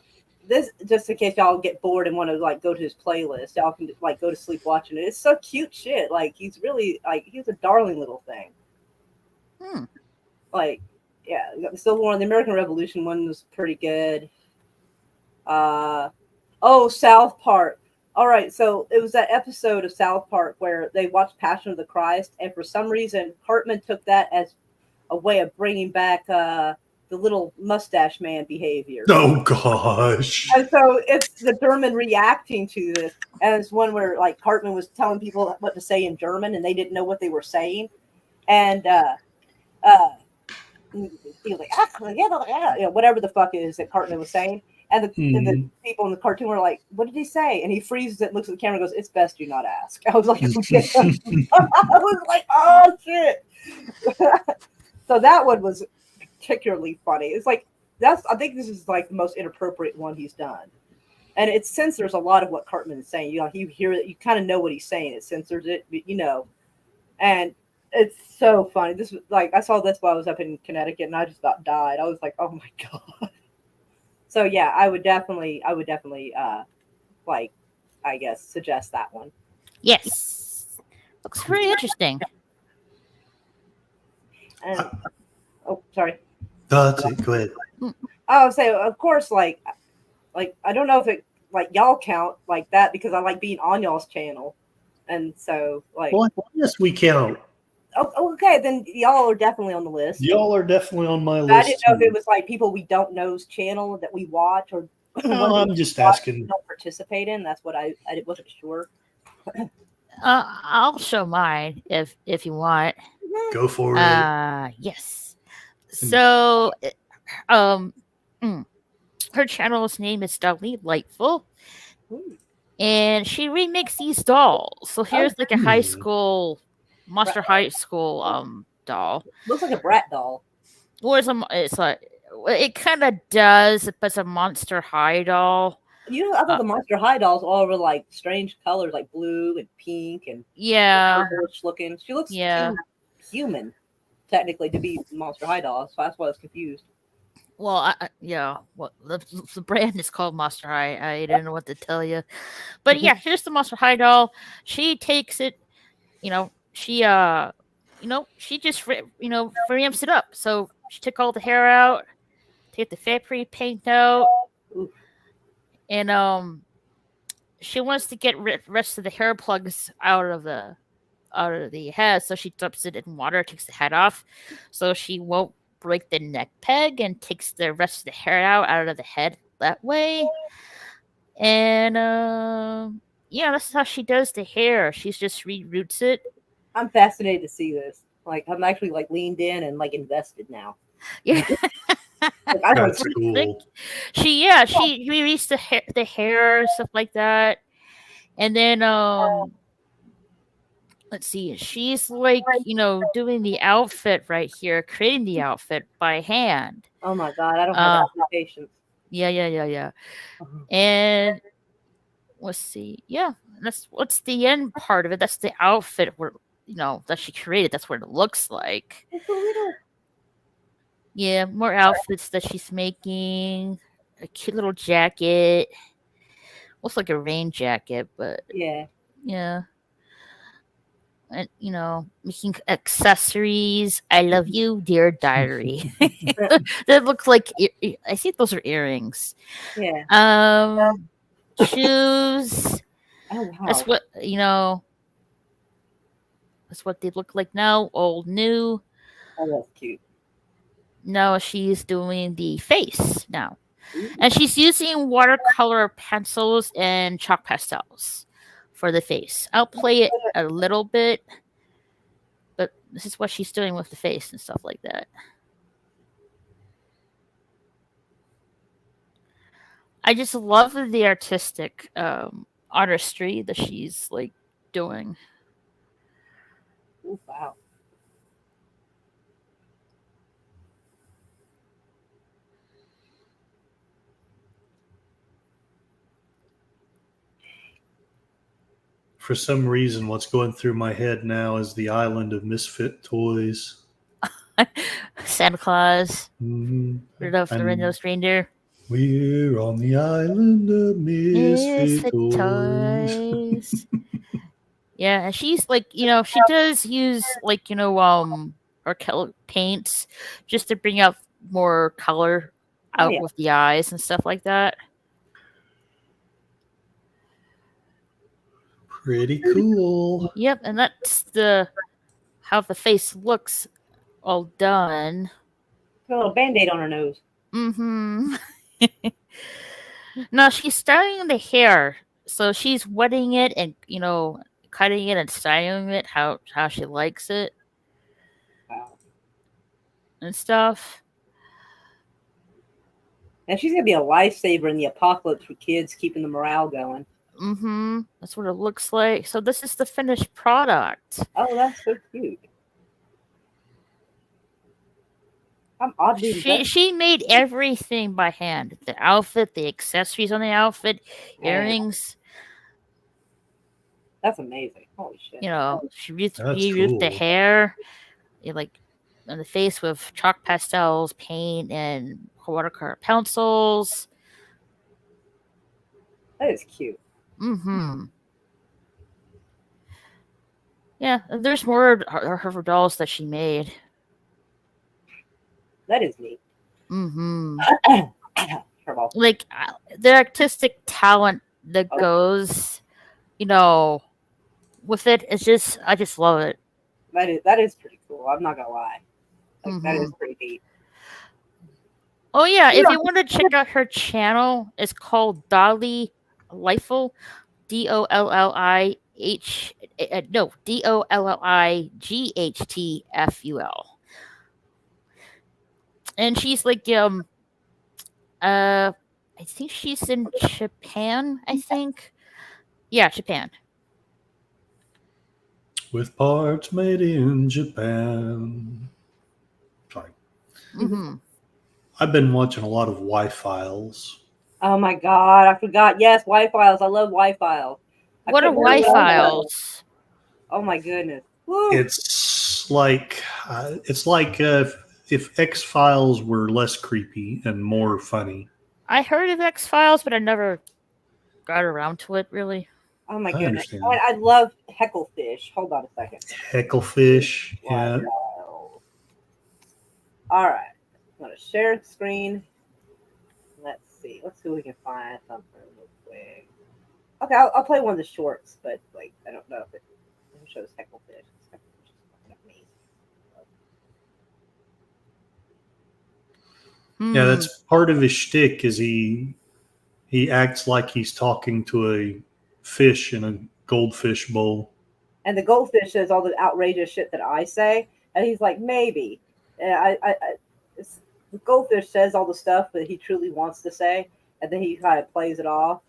This just in case y'all get bored and want to like go to his playlist, y'all can like go to sleep watching it. It's so cute shit. Like he's really like he's a darling little thing. Hmm. Like, yeah, you got the Civil War and the American Revolution one was pretty good. Oh, South Park. All right, so it was that episode of South Park where they watched Passion of the Christ, and for some reason Cartman took that as a way of bringing back the little mustache man behavior. Oh gosh. And so it's the German reacting to this, and it's one where like Cartman was telling people what to say in German, and they didn't know what they were saying, and he was like, whatever the fuck it is that Cartman was saying. And the people in the cartoon were like, what did he say? And he freezes it, looks at the camera and goes, it's best you not ask. I was like, okay. I was like, oh, shit. So that one was particularly funny. It's like, I think this is like the most inappropriate one he's done. And it censors a lot of what Cartman is saying. You know, you hear it, you kind of know what he's saying. It censors it, you know. And it's so funny. This was like, I saw this while I was up in Connecticut and I just about died. I was like, oh my God. So yeah, I would definitely like, I guess, suggest that one. Yes. Looks pretty interesting. And oh, sorry. No, that's it. Go ahead. I would say, of course, like I don't know if it like y'all count like that because I like being on y'all's channel, and so like, Well, yes, we count. oh, okay, then y'all are definitely on the list. Y'all are definitely on my But list. I didn't know if too. it was like people we don't know's channel that we watch, or Oh, I'm just asking. Don't participate in. That's what I wasn't sure. I'll show mine if you want. Go for it. Yes. So, um, mm, her channel's name is Delightful, Ooh. and she remakes these dolls. So here's like a high Hmm. school, Monster High School doll. Looks like a brat doll. Or it's like it kind of does, but it's a Monster High doll. You know, I thought the Monster High dolls all were like strange colors, like blue and pink and Yeah, purplish looking. She looks Yeah. too human, technically, to be Monster High doll. So that's why I was confused. well, yeah. Well, the brand is called Monster High. I didn't know what to tell you, but yeah, here's the Monster High doll. She takes it, she just ramps it up. So she took all the hair out, take the factory paint out, Oof. and she wants to get rest of the hair plugs out of the head. So she dips it in water, takes the head off, so she won't break the neck peg, and takes the rest of the hair out of the head that way. And yeah, that's how she does the hair. She's just reroots it. I'm fascinated to see this. Like, I'm actually like leaned in and like invested now. Yeah. Like, I don't That's cool. She released the hair, stuff like that. And then let's see, she's like, doing the outfit right here, creating the outfit by hand. Oh my god, I don't have that patience. Yeah. And let's see. Yeah, what's the end part of it. That's the outfit where that she created. That's what it looks like. It's a little. Yeah, more outfits that she's making. A cute little jacket. Looks like a rain jacket, but Yeah. yeah. And making accessories. I love you, dear diary. That looks like I think those are earrings. Yeah. Shoes. Oh wow. That's what they look like now. Old, new. Oh, that's cute. No, she's doing the face now. And she's using watercolor pencils and chalk pastels for the face. I'll play it a little bit, but this is what she's doing with the face and stuff like that. I just love the artistic artistry that she's like doing. Ooh, wow. For some reason, what's going through my head now is the island of misfit toys. Santa Claus, Mhm. Rudolph the And Red-Nosed Reindeer. We're on the island of misfit toys. Toys. Yeah, and she's like, she does use like, acrylic paints just to bring out more color out with the eyes and stuff like that. Pretty cool. Yep, and that's how the face looks all done. Got a little band-aid on her nose. Mm-hmm. No, she's styling the hair. So she's wetting it and, cutting it and styling it how she likes it. Wow. And stuff. And she's gonna be a lifesaver in the apocalypse for kids, keeping the morale going. Mm-hmm. That's what it looks like. So this is the finished product. Oh, that's so cute. I'm oddly impressed. She made everything by hand. The outfit, the accessories on the outfit, earrings. That's amazing. Holy shit. She reused the cool. hair, like on the face with chalk pastels, paint, and watercolor pencils. That is cute. Mm-hmm. Yeah, there's more of her dolls that she made. That is neat. Mm-hmm. Turbo. Like the artistic talent that goes, with it. It's just, I just love it. That is pretty cool. I'm not gonna lie. Like, that is pretty neat. Oh yeah, if you want to check out her channel, it's called Dolly Lifeful, DolliGhtFul, and she's like I think she's in Japan. I think, yeah, Japan. With parts made in Japan. Sorry. Hmm. I've been watching a lot of Y-Files. Oh my god, I forgot. Yes, Y-Files. I love Y-Files. What are Y-Files? Oh my goodness. Woo. It's like if X-Files were less creepy and more funny. I heard of X-Files, but I never got around to it really. Oh my I goodness. understand. I love Hecklefish. Hold on a second. Hecklefish. Yeah. Y-Files. All right. I'm going to share the screen. Let's see. Let's see if we can find something real quick. Okay, I'll play one of the shorts, but like I don't know if it shows Hecklefish. Hecklefish is fucking amazing. Yeah, that's part of his shtick. Is he acts like he's talking to a fish in a goldfish bowl. And the goldfish says all the outrageous shit that I say, and he's like, maybe. And the goldfish says all the stuff that he truly wants to say, and then he kind of plays it off.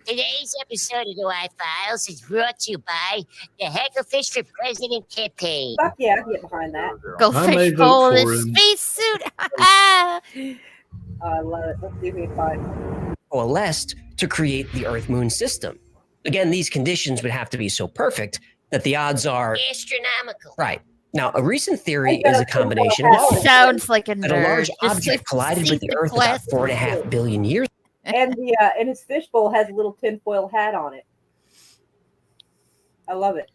Today's episode of the Y-Files is brought to you by the Hecklefish for President campaign. Fuck yeah, I can get behind that. Go I may fish vote bowl in for a him. spacesuit. I love it. Let's see if we can find. coalesced to create the Earth-Moon system. Again, these conditions would have to be so perfect that the odds are Astronomical. right. Now, a recent theory I is a got a combination tinfoil of hat. Sounds like a that a nerd. large Just object like collided with see the Earth about glass. 4.5 billion years And his fishbowl has a little tinfoil hat on it. I love it.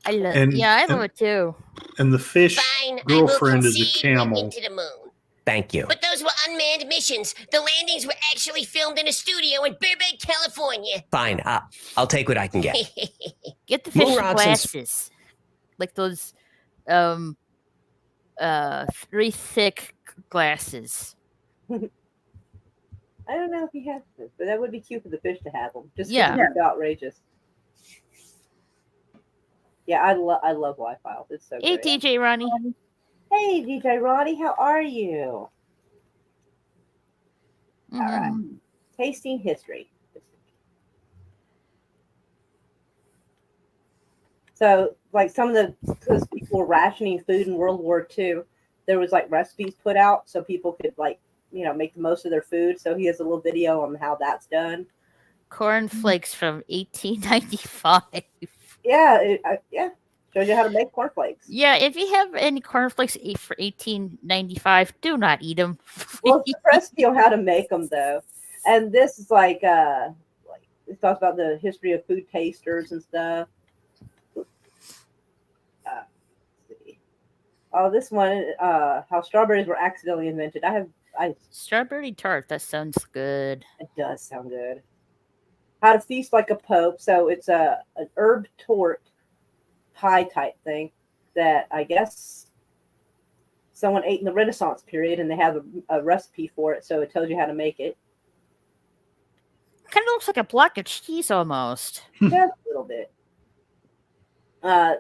I love. And- Yeah, I love and- it too. And the fish Fine, girlfriend I will is a concede we went camel. into the moon. Thank you. But those were unmanned missions. The landings were actually filmed in a studio in Burbank, California. Fine. I'll take what I can get. Get the Moon fish rocks and s- glasses, like those, three thick glasses. I don't know if he has this, but that would be cute for the fish to have them. Just Yeah. it's outrageous. Yeah, I love Y-Files. It's so Hey, great. DJ Ronnie. Hey, DJ Ronnie, how are you? Mhm. right. Tasting history. So, like some of because people were rationing food in World War II, there was like recipes put out so people could make the most of their food. So he has a little video on how that's done. Cornflakes from 1895. Yeah, shows you how to make cornflakes. Yeah, if you have any cornflakes for 1895, do not eat them. Well, it's the recipe on how to make them though, and this is like it talks about the history of food tasters and stuff. Let's see. Oh, this one, how strawberries were accidentally invented. Strawberry tart. That sounds good. It does sound good. How to feast like a pope. So it's an herb tort pie type thing that I guess someone ate in the Renaissance period, and they have a recipe for it, so it tells you how to make it. Kind of looks like a block of cheese almost. Just a little bit.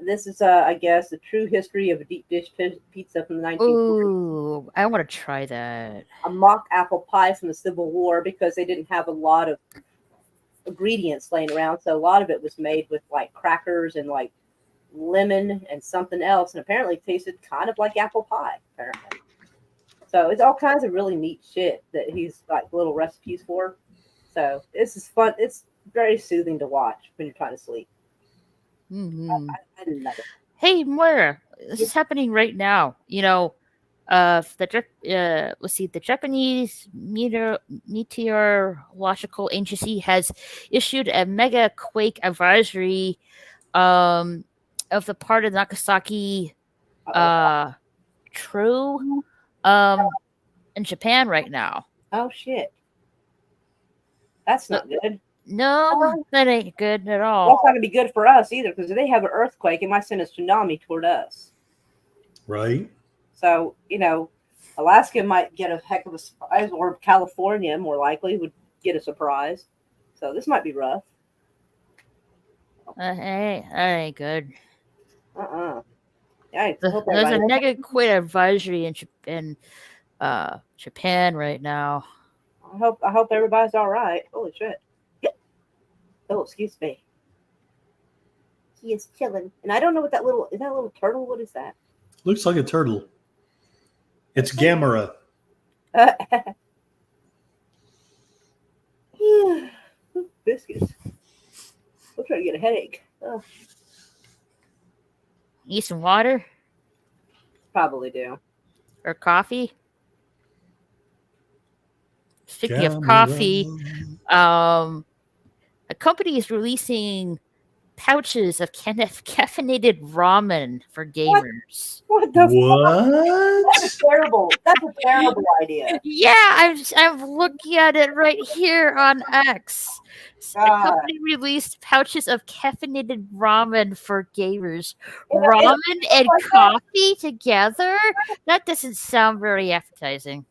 This is, I guess, the true history of a deep dish pizza from the 1940s. Ooh, I want to try that. A mock apple pie from the Civil War, because they didn't have a lot of ingredients laying around, so a lot of it was made with like crackers and like lemon and something else, and apparently it tasted kind of like apple pie, apparently. So it's all kinds of really neat shit that he's like little recipes for. So this is fun. It's very soothing to watch when you're trying to sleep. Mhm. I love it. Hey, Moira, this is happening right now. Let's see, the Japanese meteorological agency has issued a mega quake advisory of the part of Nagasaki true in Japan right now. Oh shit. That's not good. No, that ain't good at That's all. not gonna be good for us either, because if they have an earthquake, it might send a tsunami toward us. Right? So, Alaska might get a heck of a surprise, or California, more likely, would get a surprise. So this might be rough. Hey, that ain't good. Yeah, I hope There's a everybody. negative quit advisory in Japan right now. I hope everybody's all right. Holy shit! Oh, excuse me. He is chilling, and I don't know what that little is. That a little turtle? What is that? Looks like a turtle. It's Gamera. Biscuits. I'm trying to get a headache. Oh, Need some water probably do. or coffee? Speaking of Gamera. coffee, a company is releasing pouches of caffeinated ramen for gamers. What the fuck? What? That's terrible. That's a terrible idea. Yeah, I'm looking at it right here on X. A God. company released pouches of caffeinated ramen for gamers. Yeah, Ramen and like that. coffee together? That doesn't sound very appetizing.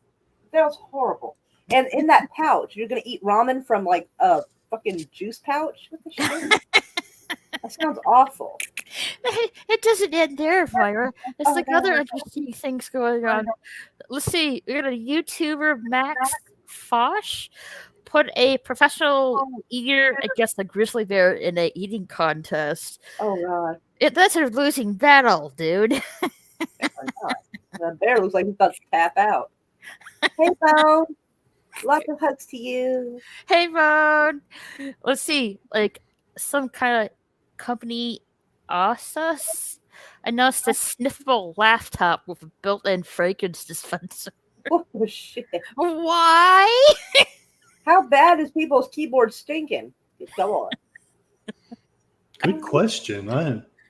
That was horrible. And in that pouch, you're gonna eat ramen from like a fucking juice pouch. What the shit? That sounds awful. It doesn't end there, Myra. It's Oh, like no. other interesting things going on. Let's see. We got a YouTuber, Max Fosh, put a professional eater against a grizzly bear in a eating contest. Oh god. That's a losing battle, dude. Oh my god. The bear looks like he's about to tap out. Hey, Bone. Lots of hugs to you. Hey, Ron. Let's see. Like some kind of company, Asus, announced a sniffable laptop with a built-in fragrance dispenser. Oh shit. Why? How bad is people's keyboard stinking? Go on. Good question.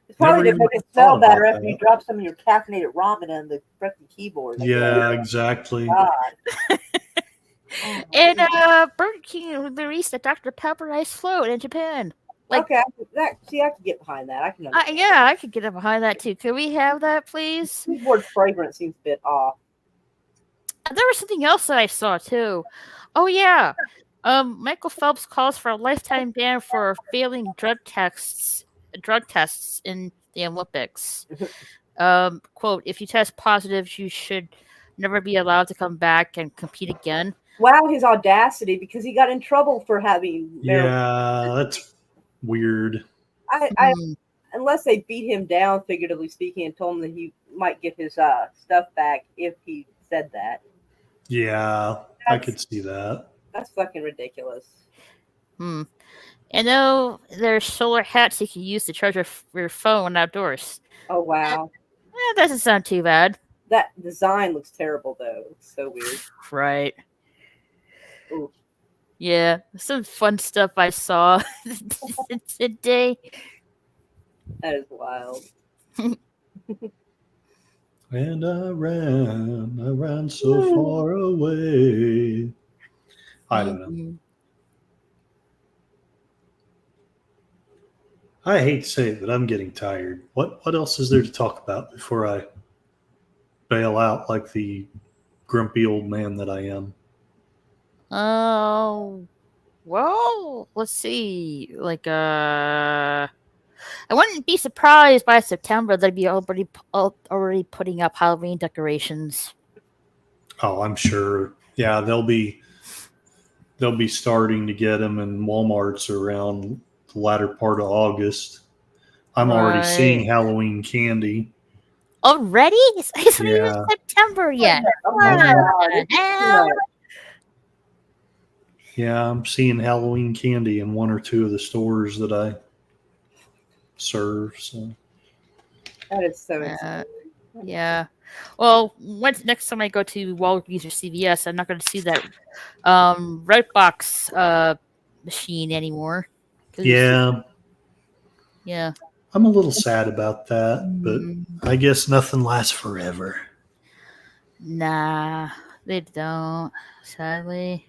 It's probably to Never make even it smell thought about better after that. you drop some of your caffeinated ramen on the freaking keyboard. Yeah, exactly. God. Oh, And Burger King released a Dr. Pepper Ice Float in Japan. Like, okay, I can get behind that. I can understand. yeah, I could get up behind that too. Can we have that, please? Keyboard fragrance seems a bit off. There was something else that I saw too. Oh yeah, Michael Phelps calls for a lifetime ban for failing drug tests in the Olympics. Quote: If you test positive, you should never be allowed to come back and compete again. Wow, his audacity, because he got in trouble for having marijuana. Yeah, that's weird. I unless they beat him down, figuratively speaking, and told him that he might get his stuff back if he said that. Yeah, I could see that. That's fucking ridiculous. I know there's solar hats you can use to charge your phone outdoors. Oh wow, That doesn't sound too bad. that design looks terrible though. It's so weird. Right. Ooh. Yeah, some fun stuff I saw today. That is wild. And I ran so far away. I don't know. I hate to say it, but I'm getting tired. What else is there to talk about before I bail out like the grumpy old man that I am? Oh, well, let's see. Like, I wouldn't be surprised by September they'd be already putting up Halloween decorations. Oh, I'm sure. Yeah, they'll be starting to get them in Walmarts around the latter part of August. I'm already seeing Halloween candy. Already? It's not even Yeah. September yet. Oh What my the God. hell? Yeah, I'm seeing Halloween candy in one or two of the stores that I serve. So That is so insane. Yeah. Well, next time I go to Walgreens or CVS, I'm not going to see that Redbox machine anymore. 'Cause yeah, Yeah. I'm a little sad about that, but I guess nothing lasts forever. Nah, they don't. Sadly.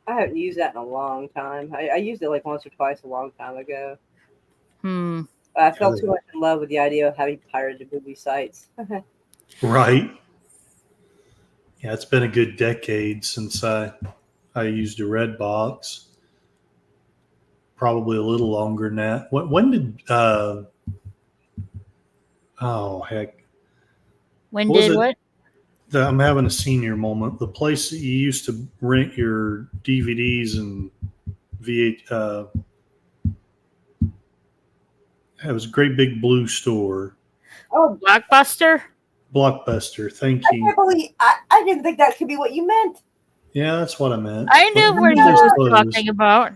I haven't used that in a long time. I used it like once or twice a long time ago. I fell too much in love with the idea of having pirated movie sites. Right. Yeah, it's been a good decade since I used a red box. Probably a little longer than that. When did oh heck. When What was did it? what? I'm having a senior moment. The place that you used to rent your DVDs and VH it was a great big blue store. Oh, Blockbuster? Blockbuster. Thank I you. can't believe I didn't think that could be what you meant. Yeah, that's what I meant. I knew But what he when did they was close? talking about.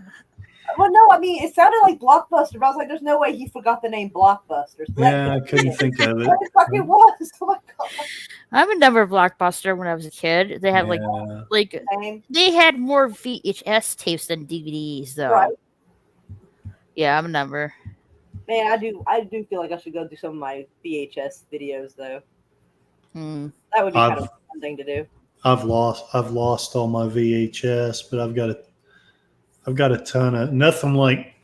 Well, no, I mean it sounded like Blockbuster, but I was like, "There's no way he forgot the name Blockbuster." So Yeah, I couldn't think of it. What the fuck it was? Oh my god! I remember Blockbuster when I was a kid. They had Yeah. like Name. they had more VHS tapes than DVDs though. Right. Yeah, I remember. Man, I do feel like I should go do some of my VHS videos though. Hmm. That would be kind I've of a fun thing to do. I've lost all my VHS, but I've got a ton of nothing like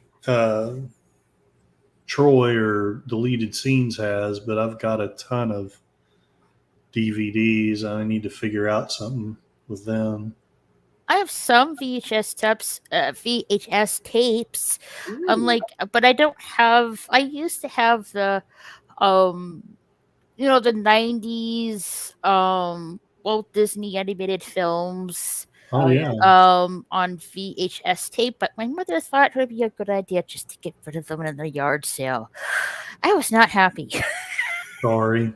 Troy or Deleted Scenes has, but I've got a ton of DVDs. I need to figure out something with them. I have some VHS tapes. Ooh. But I don't have. I used to have the, um, the '90s, Walt Disney animated films, Oh yeah. on VHS tape. But my mother thought it would be a good idea just to get rid of them in the yard sale. I was not happy. Sorry.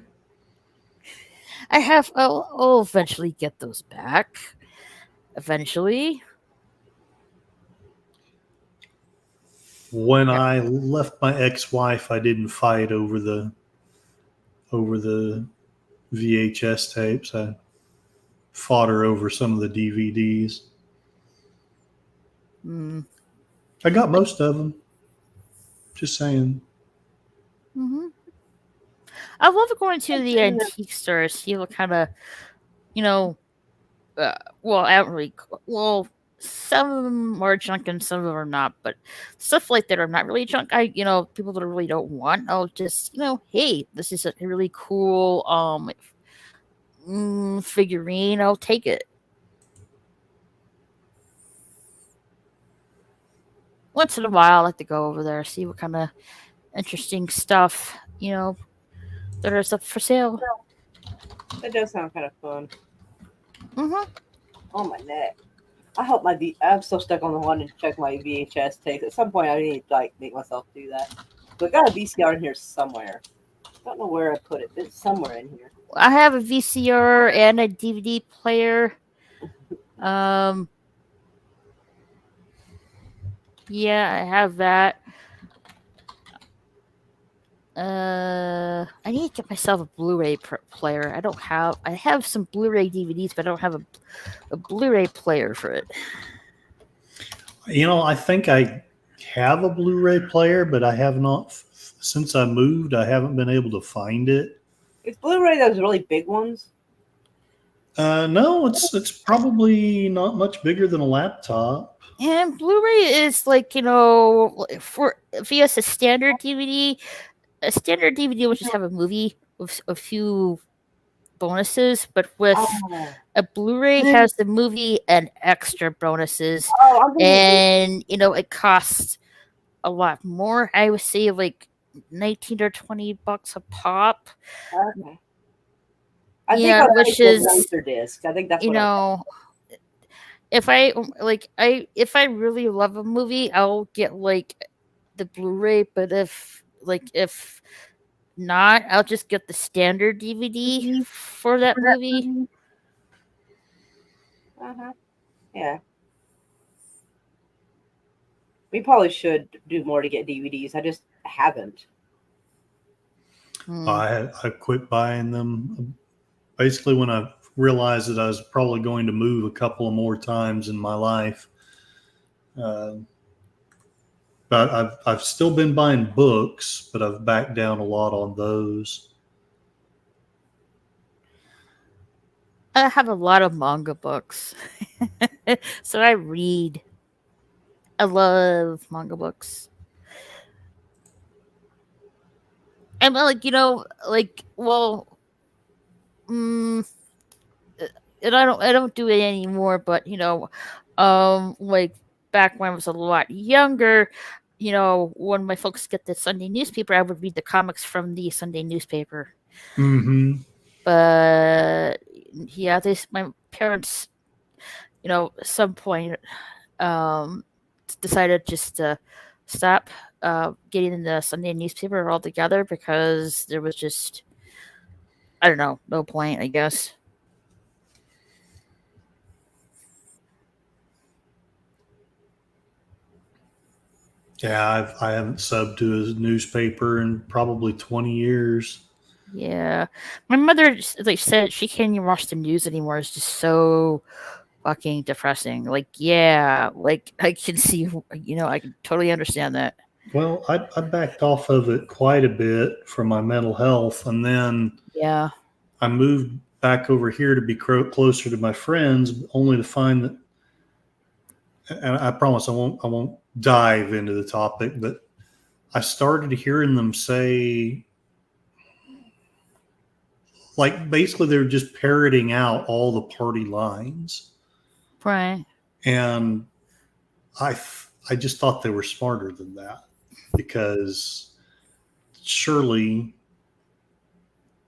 I'll eventually get those back. Eventually. When I left my ex-wife, I didn't fight over the VHS tapes. I fought her over some of the DVDs. Mm. I got most of them. Just saying. Hmm. I love going to the antique stores. See what kind of, I don't really. Well, some of them are junk and some of them are not. But stuff like that are not really junk. People that I really don't want. I'll just, hey, this is a really cool figurine. I'll take it. Once in a while, I like to go over there, see what kind of interesting stuff, that is up for sale. That does sound kind of fun. Mm-hmm. Oh my neck. I hope I'm still stuck on the one to check my VHS tapes. At some point, I need to make myself do that. But I got a VCR in here somewhere. Don't know where I put it. It's somewhere in here. I have a VCR and a DVD player. Yeah, I have that. I need to get myself a Blu-ray player. I have some Blu-ray DVDs, but I don't have a Blu-ray player for it. I think I have a Blu-ray player, but I have not since I moved. I haven't been able to find it. Is Blu-ray those really big ones? No, it's probably not much bigger than a laptop. And Blu-ray is for via a standard DVD. A standard DVD will just have a movie with a few bonuses, but with a Blu-ray has the movie and extra bonuses. And it costs a lot more. I would say like $19 or $20 a pop. Okay. Which is disc. I think that's if I really love a movie, I'll get like the Blu-ray. But if not, I'll just get the standard DVD for that movie. Yeah. We probably should do more to get DVDs. I just haven't. I quit buying them basically when I realized that I was probably going to move a couple of more times in my life. But I've still been buying books, but I've backed down a lot on those. I have a lot of manga books, so I read. I love manga books. And like well, and I don't do it anymore. But like back when I was a lot younger, when my folks get the Sunday newspaper, I would read the comics from the Sunday newspaper. Mm-hmm. But yeah, my parents, at some point, decided just to stop getting in the Sunday newspaper altogether because there was just, I don't know, no point, I guess. Yeah, I haven't subbed to a newspaper in probably 20 years. Yeah, my mother said she can't even watch the news anymore. It's just so fucking depressing. Like, yeah, like I can see, I can totally understand that. Well, I backed off of it quite a bit for my mental health, and then Yeah. I moved back over here to be closer to my friends, only to find that. And I promise I won't dive into the topic, but I started hearing them say, like, basically they're just parroting out all the party lines. Right. And I just thought they were smarter than that, because surely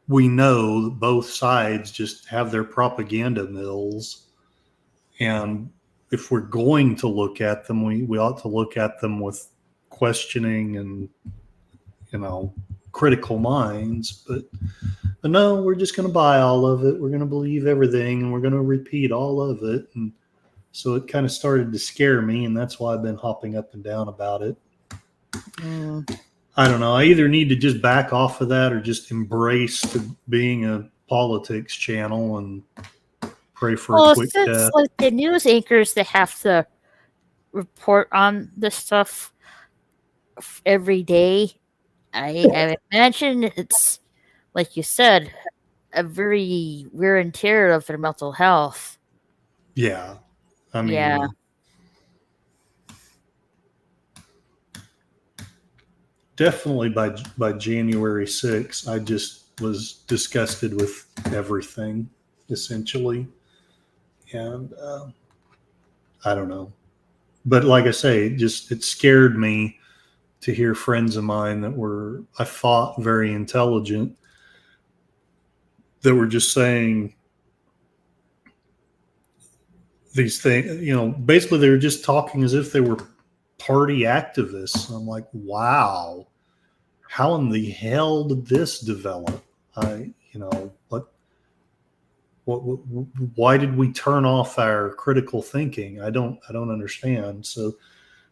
we know that both sides just have their propaganda mills. And if we're going to look at them, we ought to look at them with questioning and, critical minds. But no, we're just going to buy all of it. We're going to believe everything, and we're going to repeat all of it. And so it kind of started to scare me, and that's why I've been hopping up and down about it. I don't know. I either need to just back off of that or just embrace being a politics channel and pray for a quick since death. like the news anchors that have to report on this stuff every day, I imagine it's, like you said, a very wear and tear of their mental health. Yeah. I mean, Yeah. definitely by January 6th, I just was disgusted with everything, essentially. And I don't know. But like I say, it scared me to hear friends of mine that were, I thought, very intelligent, that were just saying these things, basically they were just talking as if they were party activists. I'm like, wow, how in the hell did this develop? Why did we turn off our critical thinking? I don't understand. So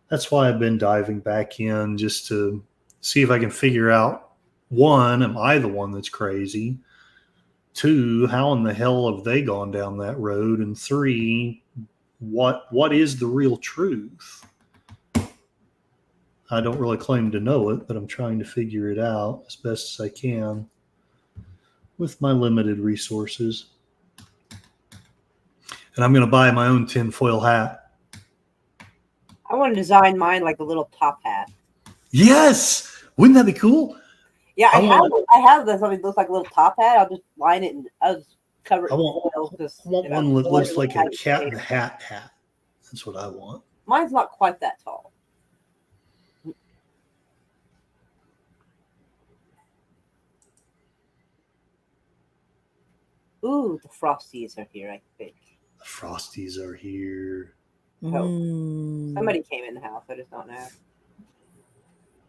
that's why I've been diving back in, just to see if I can figure out, one, am I the one that's crazy? Two, how in the hell have they gone down that road? And three, what is the real truth? I don't really claim to know it, but I'm trying to figure it out as best as I can with my limited resources. And I'm going to buy my own tinfoil hat. I want to design mine like a little top hat. Yes! Wouldn't that be cool? Yeah, I I have this. Something that looks like a little top hat. I'll just line it and I'll just cover it. I want one that looks like a cat in a hat. That's what I want. Mine's not quite that tall. Ooh, the Frosties are here, I think. The Frosties are here. Somebody came in the house. I just don't know.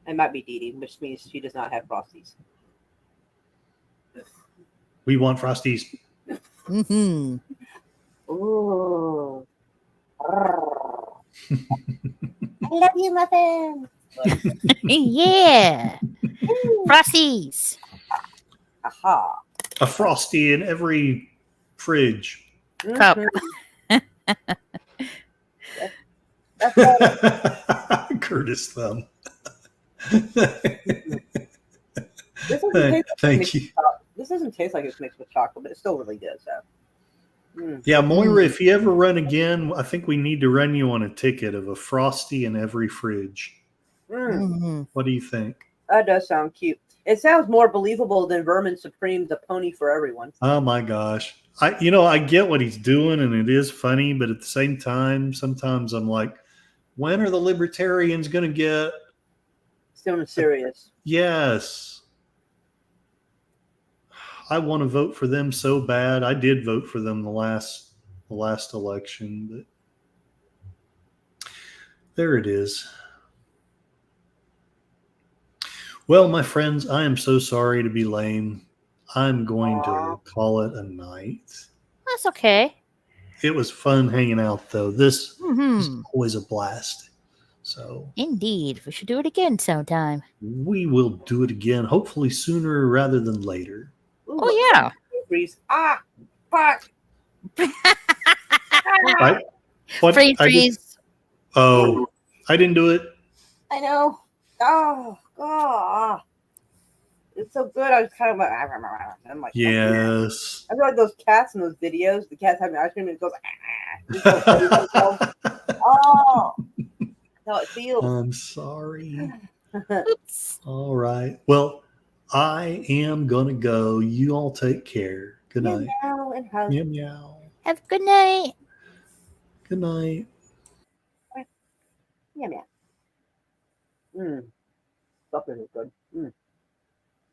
It might be Dee Dee, which means she does not have Frosties. We want Frosties. Mm-hmm. Ooh. I love you, Muffin. Yeah. Frosties. Aha. A Frosty in every fridge. Cup. That's right. Curtis Thumb. Thank you. This doesn't taste like it's mixed with chocolate, but it's still really good. So, Yeah, Moira, if you ever run again, I think we need to run you on a ticket of a Frosty in every fridge. What do you think? That does sound cute. It sounds more believable than Vermin Supreme, the pony for everyone. Oh my gosh. I get what he's doing and it is funny, but at the same time, sometimes I'm like, when are the libertarians going to get Still serious. yes. I want to vote for them so bad. I did vote for them the last election, but there it is. Well, my friends, I am so sorry to be lame. I'm going to call it a night. That's okay. It was fun hanging out, though. This is Hmm. always a blast. So Indeed. We should do it again sometime. we will do it again, hopefully sooner rather than later. Ooh, Oh, yeah. freeze. Ah, fuck. What? Freeze. Oh, I didn't do it. I know. Oh. It's so good. I was kind of like, I'm like, Yes. I feel like those cats in those videos. The cats having ice cream and it goes, oh, that's how it feels. I'm sorry. Oops. All right. Well, I am going to go. You all take care. Good night. Meow and hug. Meow, meow. Have a good night. Good night. Meow. Something is good.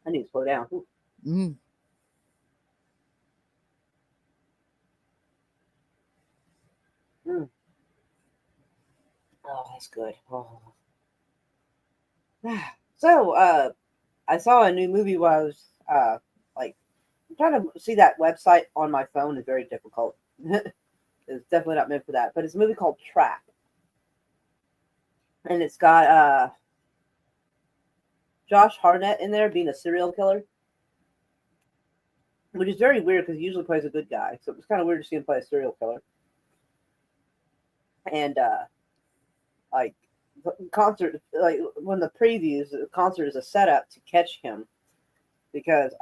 I need to slow down. Ooh. Mm. Oh, that's good. Oh. So, I saw a new movie while I was like trying to see that website on my phone is very difficult. It's definitely not meant for that. But it's a movie called Trap. And it's got Josh Hartnett in there being a serial killer. Which is very weird because he usually plays a good guy. So it was kind of weird to see him play a serial killer. And like the concert, like one of the previews, the concert is a setup to catch him because,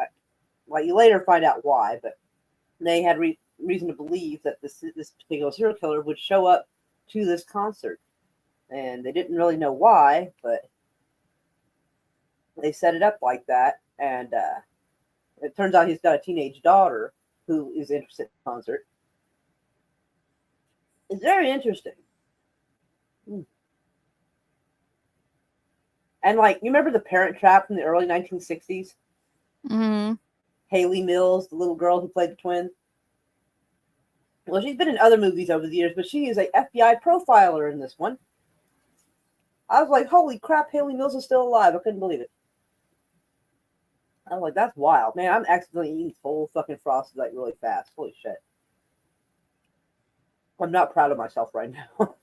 like, you later find out why, but they had reason to believe that this particular serial killer would show up to this concert, and they didn't really know why, but they set it up like that, and it turns out he's got a teenage daughter who is interested in the concert. It's very interesting. And, like, you remember The Parent Trap from the early 1960s? Mm-hmm. Haley Mills, the little girl who played the twins. Well, she's been in other movies over the years, but she is a FBI profiler in this one. I was like, holy crap, Haley Mills is still alive. I couldn't believe it. I was like, that's wild. Man, I'm accidentally eating full fucking Frosted like really fast. Holy shit. I'm not proud of myself right now.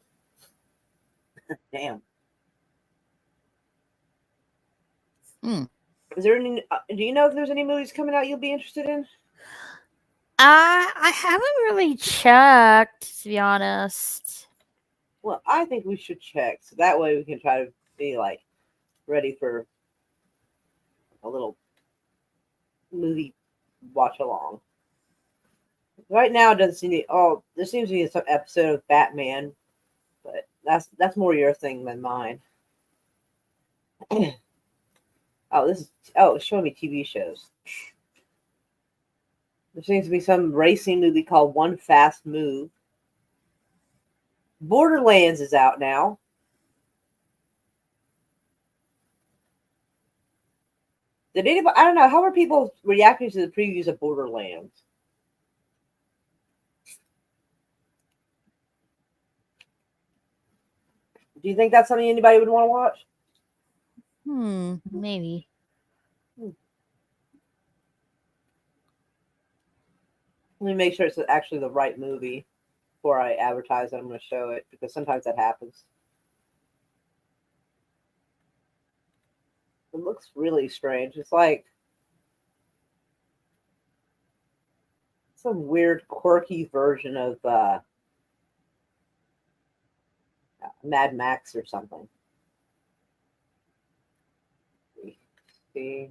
Damn. Is there any? Do you know if there's any movies coming out you'll be interested in? I haven't really checked, to be honest. Well, I think we should check so that way we can try to be like ready for a little movie watch along. Right now, it doesn't seem to. Oh, there seems to be some episode of Batman, but that's more your thing than mine. It's showing me TV shows. There seems to be some racing movie called One Fast Move. Borderlands is out now. Did anybody? I don't know. How are people reacting to the previews of Borderlands? Do you think that's something anybody would want to watch? Maybe. Let me make sure it's actually the right movie before I advertise that I'm going to show it, because sometimes that happens. It looks really strange. It's like some weird, quirky version of Mad Max or something. See.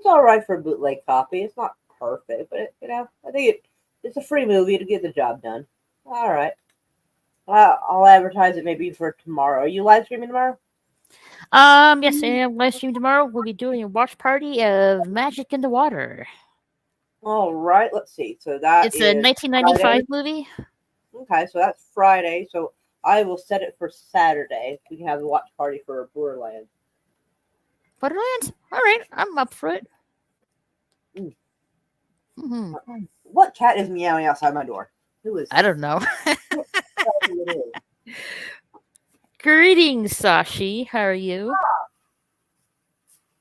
It's all right for a bootleg copy. It's not perfect, but I think it's a free movie to get the job done. All right. I'll advertise it maybe for tomorrow. Are you live streaming tomorrow? Yes, and live stream tomorrow. We'll be doing a watch party of Magic in the Water. All right. Let's see. So that It's a is 1995 Friday. movie. Okay, so that's Friday. So I will set it for Saturday. We can have a watch party for Borderlands. Borderlands? All right, I'm up for it. Mm. hmm What cat is meowing outside my door? Who is I don't know. it? Greetings, Sashi. How are you?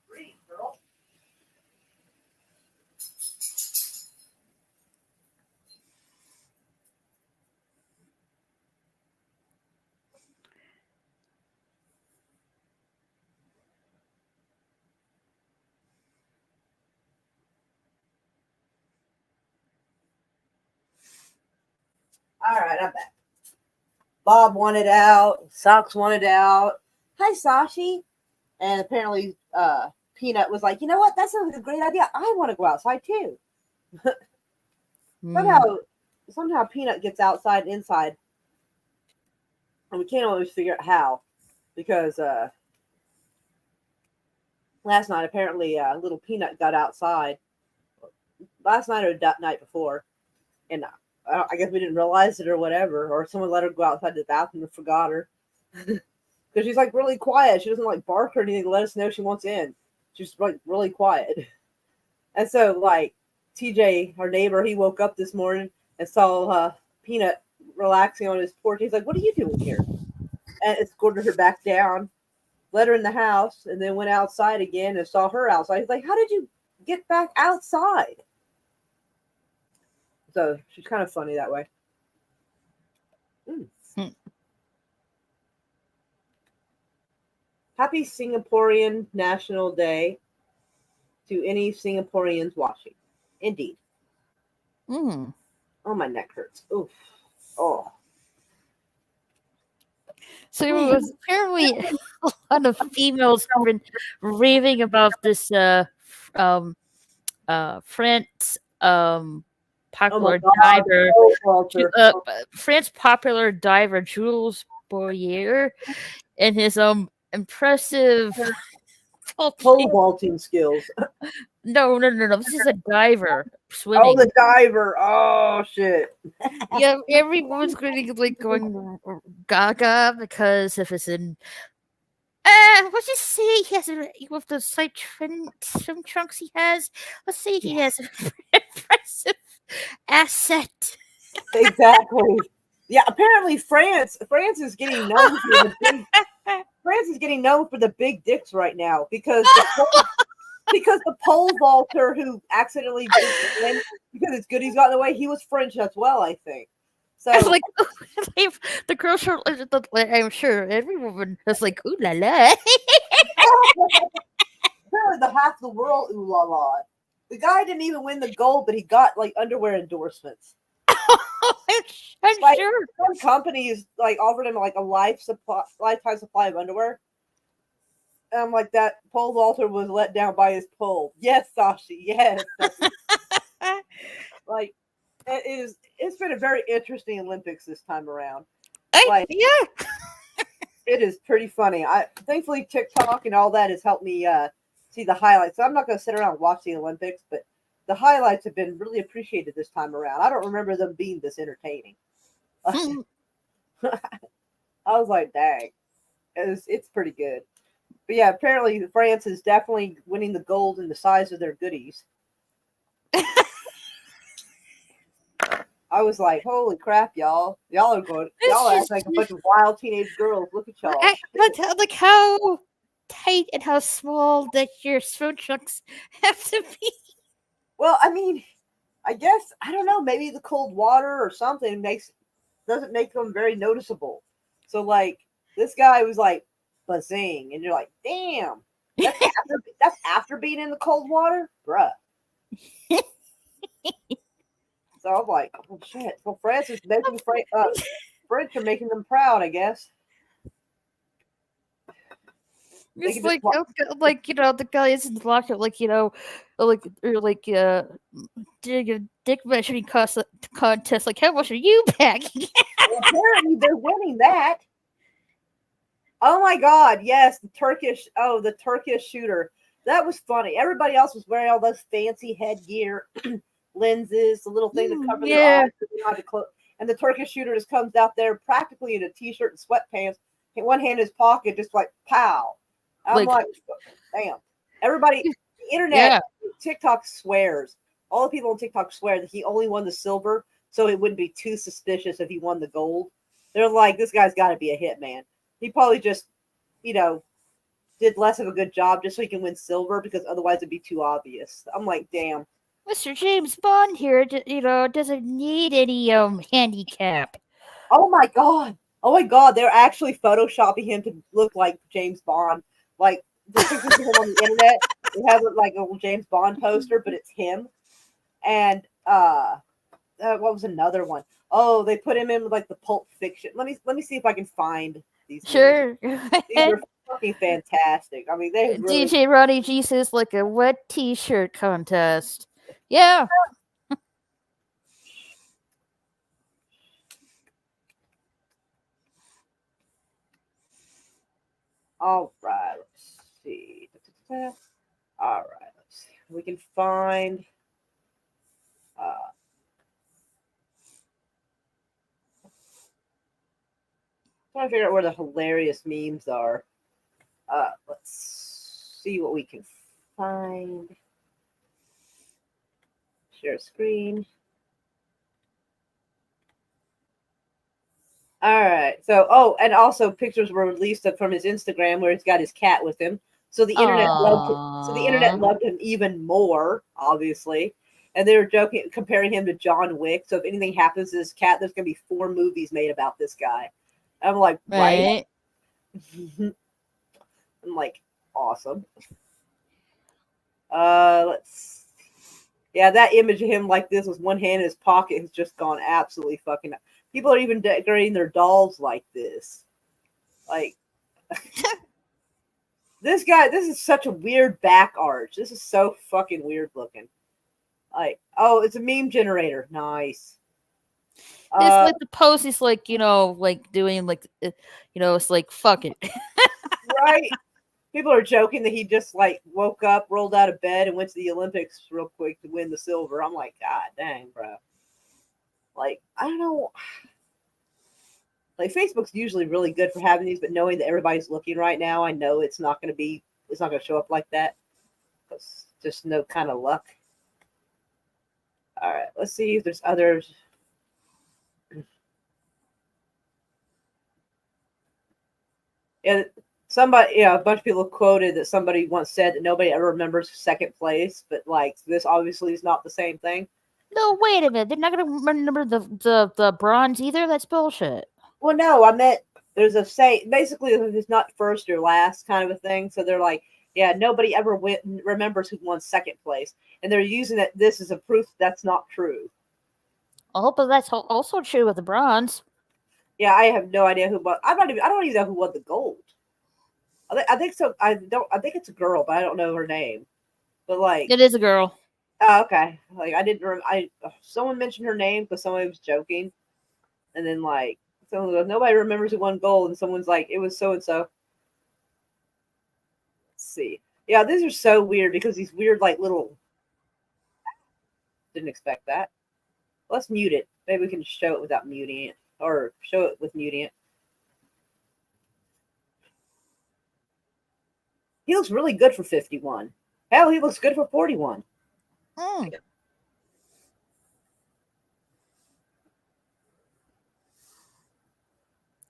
Greetings, girl. All right, I'm back. Bob wanted out. Socks wanted out. Hi, Sashi. And apparently, Peanut was like, you know what? That sounds like a great idea. I want to go outside too. Somehow Peanut gets outside and inside. And we can't always figure out how. Because last night, apparently, little Peanut got outside. Last night or that night before. And I guess we didn't realize it or whatever. Or someone let her go outside the bathroom and forgot her. Because she's like really quiet. She doesn't like bark or anything to let us know she wants in. She's like really quiet. And so like TJ, our neighbor, he woke up this morning and saw Peanut relaxing on his porch. He's like, "What are you doing here?" And escorted her back down, let her in the house, and then went outside again and saw her outside. He's like, "How did you get back outside?" So she's kind of funny that way. Happy Singaporean National Day to any Singaporeans watching. Indeed. Mm. Oh, my neck hurts. Oof. Oh. So it was apparently a lot of females have been raving about this France popular diver, Walter. France popular diver Jules Boyer and his impressive Pole vaulting skills. No. This is a diver swimming. Oh, the diver. Oh, shit. Yeah, everyone's going gaga because if it's in what's he say? He has with the slight swim trunks he has. Let's say he has an impressive asset. Exactly. Yeah, apparently France is getting known for the big dicks right now because the pole vaulter who accidentally did because his goodies got in the way, he was French as well, I think. So like the girls are, I'm sure every woman is like, ooh la la. apparently the half the world ooh la la. The guy didn't even win the gold, but he got like underwear endorsements. I'm like, sure some companies like offered him like a lifetime supply of underwear. And I'm like, that pole vaulter was let down by his pole. Yes, Sashi. Yes. Like it's been a very interesting Olympics this time around. Yeah. It is pretty funny. Thankfully TikTok and all that has helped me see the highlights. So I'm not going to sit around and watch the Olympics, but the highlights have been really appreciated this time around. I don't remember them being this entertaining. I was like, dang, it's pretty good. But yeah, apparently France is definitely winning the gold in the size of their goodies. I was like, holy crap, y'all. Y'all act like a bunch of wild teenage girls. Look at y'all. Like how tight and how small that your swim trunks have to be. Well, I mean, I guess, I don't know, maybe the cold water or something doesn't make them very noticeable. So, like, this guy was like, buzzing, and you're like, damn, that's after being in the cold water? Bruh. So I'm like, oh shit. Well, France is making French are making them proud, I guess. They It's can just like, walk- like the guy isn't locked up, like dick measuring contest. Like, how much are you packing? apparently they're winning that. Oh my God! Yes, the Turkish shooter. That was funny. Everybody else was wearing all those fancy headgear, lenses, the little thing to cover their Yeah. eyes. So they don't have to and the Turkish shooter just comes out there practically in a t-shirt and sweatpants, in one hand in his pocket, just like pow. I'm like, damn. Everybody, the internet, Yeah. TikTok swears. All the people on TikTok swear that he only won the silver, so it wouldn't be too suspicious if he won the gold. They're like, this guy's got to be a hitman. He probably just, did less of a good job just so he can win silver because otherwise it'd be too obvious. I'm like, damn. Mr. James Bond here, doesn't need any handicap. Oh my God. Oh my God. They're actually photoshopping him to look like James Bond. Like, the pictures of him on the internet, they have like a little James Bond poster, but it's him. And what was another one? Oh, they put him in with like the Pulp Fiction. Let me see if I can find these. Sure. These are fucking fantastic. I mean, they really. DJ Ronnie G says like a wet T-shirt contest. Yeah. All right, let's see. All right, let's see. We can find. Trying to figure out where the hilarious memes are. Let's see what we can find. Share screen. All right. So, and also pictures were released from his Instagram where he's got his cat with him. So the internet loved him. So the internet loved him even more, obviously. And they were joking, comparing him to John Wick. So if anything happens to this cat, there's going to be 4 movies made about this guy. I'm like, right? I'm like, awesome. Yeah, that image of him like this with one hand in his pocket has just gone absolutely fucking. People are even decorating their dolls like this. Like, this guy, this is such a weird back arch. This is so fucking weird looking. Like, oh, it's a meme generator. Nice. It's like the post is like, like doing like, it's like, fuck it. Right? People are joking that he just like woke up, rolled out of bed, and went to the Olympics real quick to win the silver. I'm like, God dang, bro. Like, I don't know. Like, Facebook's usually really good for having these, but knowing that everybody's looking right now, I know it's not going to show up like that. It's just no kind of luck. All right, let's see if there's others. Yeah, a bunch of people quoted that somebody once said that nobody ever remembers second place, but like this obviously is not the same thing. No, wait a minute. They're not going to remember the bronze either. That's bullshit. Well, no, I meant there's a say basically it's not first or last kind of a thing. So they're like, yeah, nobody ever remembers who won second place, and they're using this as a proof that's not true. Oh, but that's also true with the bronze. Yeah, I have no idea who won. I don't even know who won the gold. I think so. I think it's a girl, but I don't know her name. But like, it is a girl. Oh, okay. Like, I didn't. Someone mentioned her name because someone was joking, and then like someone goes, "Nobody remembers who won gold," and someone's like, "It was so and so." Let's see. Yeah, these are so weird because these weird like little. Didn't expect that. Let's mute it. Maybe we can show it without muting it, or show it with muting it. He looks really good for 51. Hell, he looks good for 41.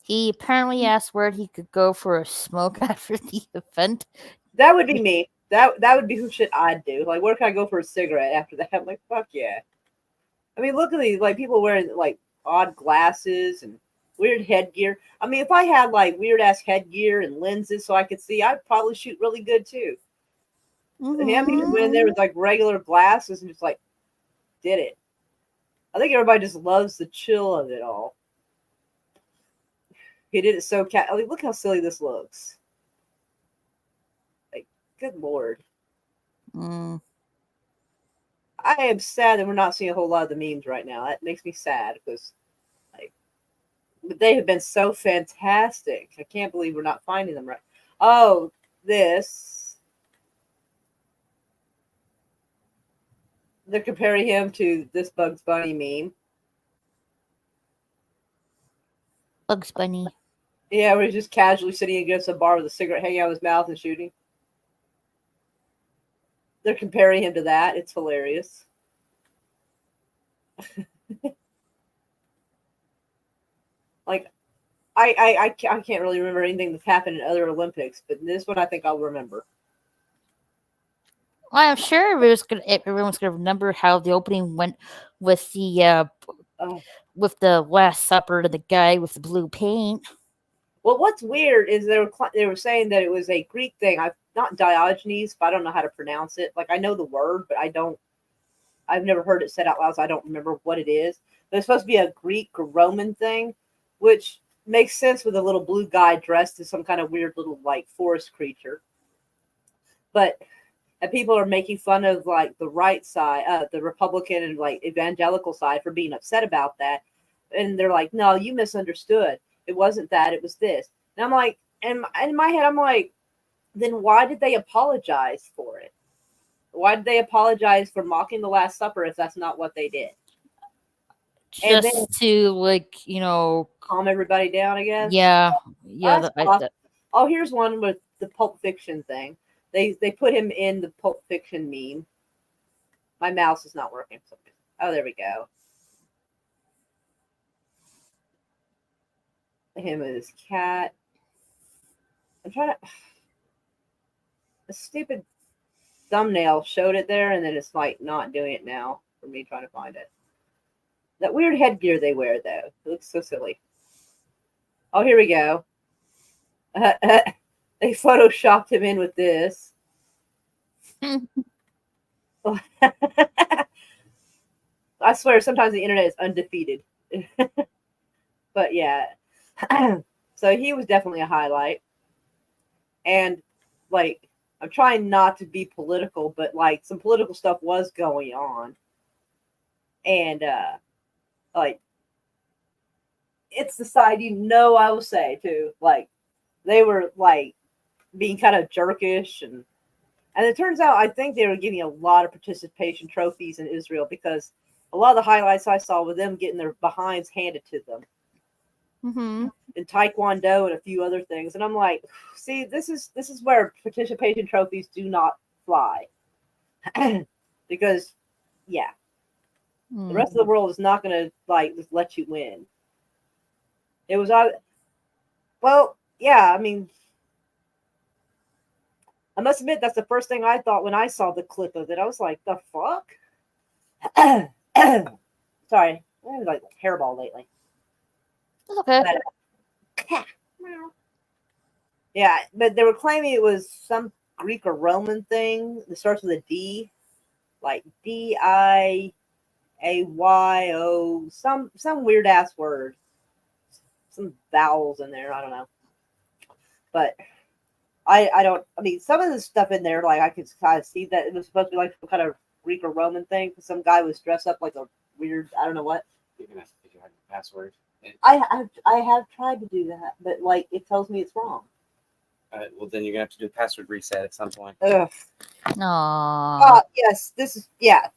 He apparently asked where he could go for a smoke after the event. That would be me. That would be who shit I'd do. Like, where can I go for a cigarette after that? I'm like, fuck yeah. I mean, look at these like people wearing like odd glasses and weird headgear. I mean, if I had like weird ass headgear and lenses so I could see, I'd probably shoot really good too. And him even went in there with like regular glasses and just like did it. I think everybody just loves the chill of it all. He did it so look how silly this looks. good lord. Mm. I am sad that we're not seeing a whole lot of the memes right now. That makes me sad because like they have been so fantastic. I can't believe we're not finding them right. Oh, this. They're comparing him to this Bugs Bunny meme. Bugs Bunny. Yeah, where he's just casually sitting against a bar with a cigarette hanging out of his mouth and shooting. They're comparing him to that. It's hilarious. Like, I can't really remember anything that's happened in other Olympics, but this one I think I'll remember. Well, I'm sure everyone's gonna remember how the opening went with the Oh. with the Last Supper and the guy with the blue paint. Well, what's weird is they were saying that it was a Greek thing. Not Diogenes, but I don't know how to pronounce it. Like I know the word, but I've never heard it said out loud, so I don't remember what it is. But it's supposed to be a Greek or Roman thing, which makes sense with a little blue guy dressed as some kind of weird little like forest creature. But and people are making fun of like the right side, the Republican and like evangelical side for being upset about that. And they're like, no, you misunderstood. It wasn't that, it was this. And I'm like, and in my head, I'm like, then why did they apologize for it? Why did they apologize for mocking the Last Supper if that's not what they did? And Just then to like, calm everybody down, I guess. yeah. That's awesome. Oh, here's one with the Pulp Fiction thing. They put him in the Pulp Fiction meme. My mouse is not working. Oh, there we go. Him with his cat. I'm trying to. The stupid thumbnail showed it there, and then it's like not doing it now for me trying to find it. That weird headgear they wear, though. It looks so silly. Oh, here we go. They photoshopped him in with this. I swear, sometimes the internet is undefeated. But yeah. So he was definitely a highlight. And, like, I'm trying not to be political, but, like, some political stuff was going on. And, like, it's the side I will say, too. Like, they were, like, being kind of jerkish. And it turns out, I think they were getting a lot of participation trophies in Israel because a lot of the highlights I saw were them getting their behinds handed to them. Mm-hmm. In Taekwondo and a few other things. And I'm like, see, this is where participation trophies do not fly. Because, yeah. The rest of the world is not going to, like, just let you win. It was, well, yeah, I mean, I must admit that's the first thing I thought when I saw the clip of it. I was like, the fuck? Sorry. I have like a hairball lately. It's okay. But, yeah, but they were claiming it was some Greek or Roman thing that starts with a D. Like DIAYO. Some weird ass word. Some vowels in there. I don't know. But I mean, some of the stuff in there, like I could kind of see that it was supposed to be like some kind of Greek or Roman thing. Some guy was dressed up like a weird, I don't know what. You're gonna have to figure out your password. I have tried to do that, but like it tells me it's wrong. Well, then you're gonna have to do a password reset at some point. Ugh. Aww. Yes,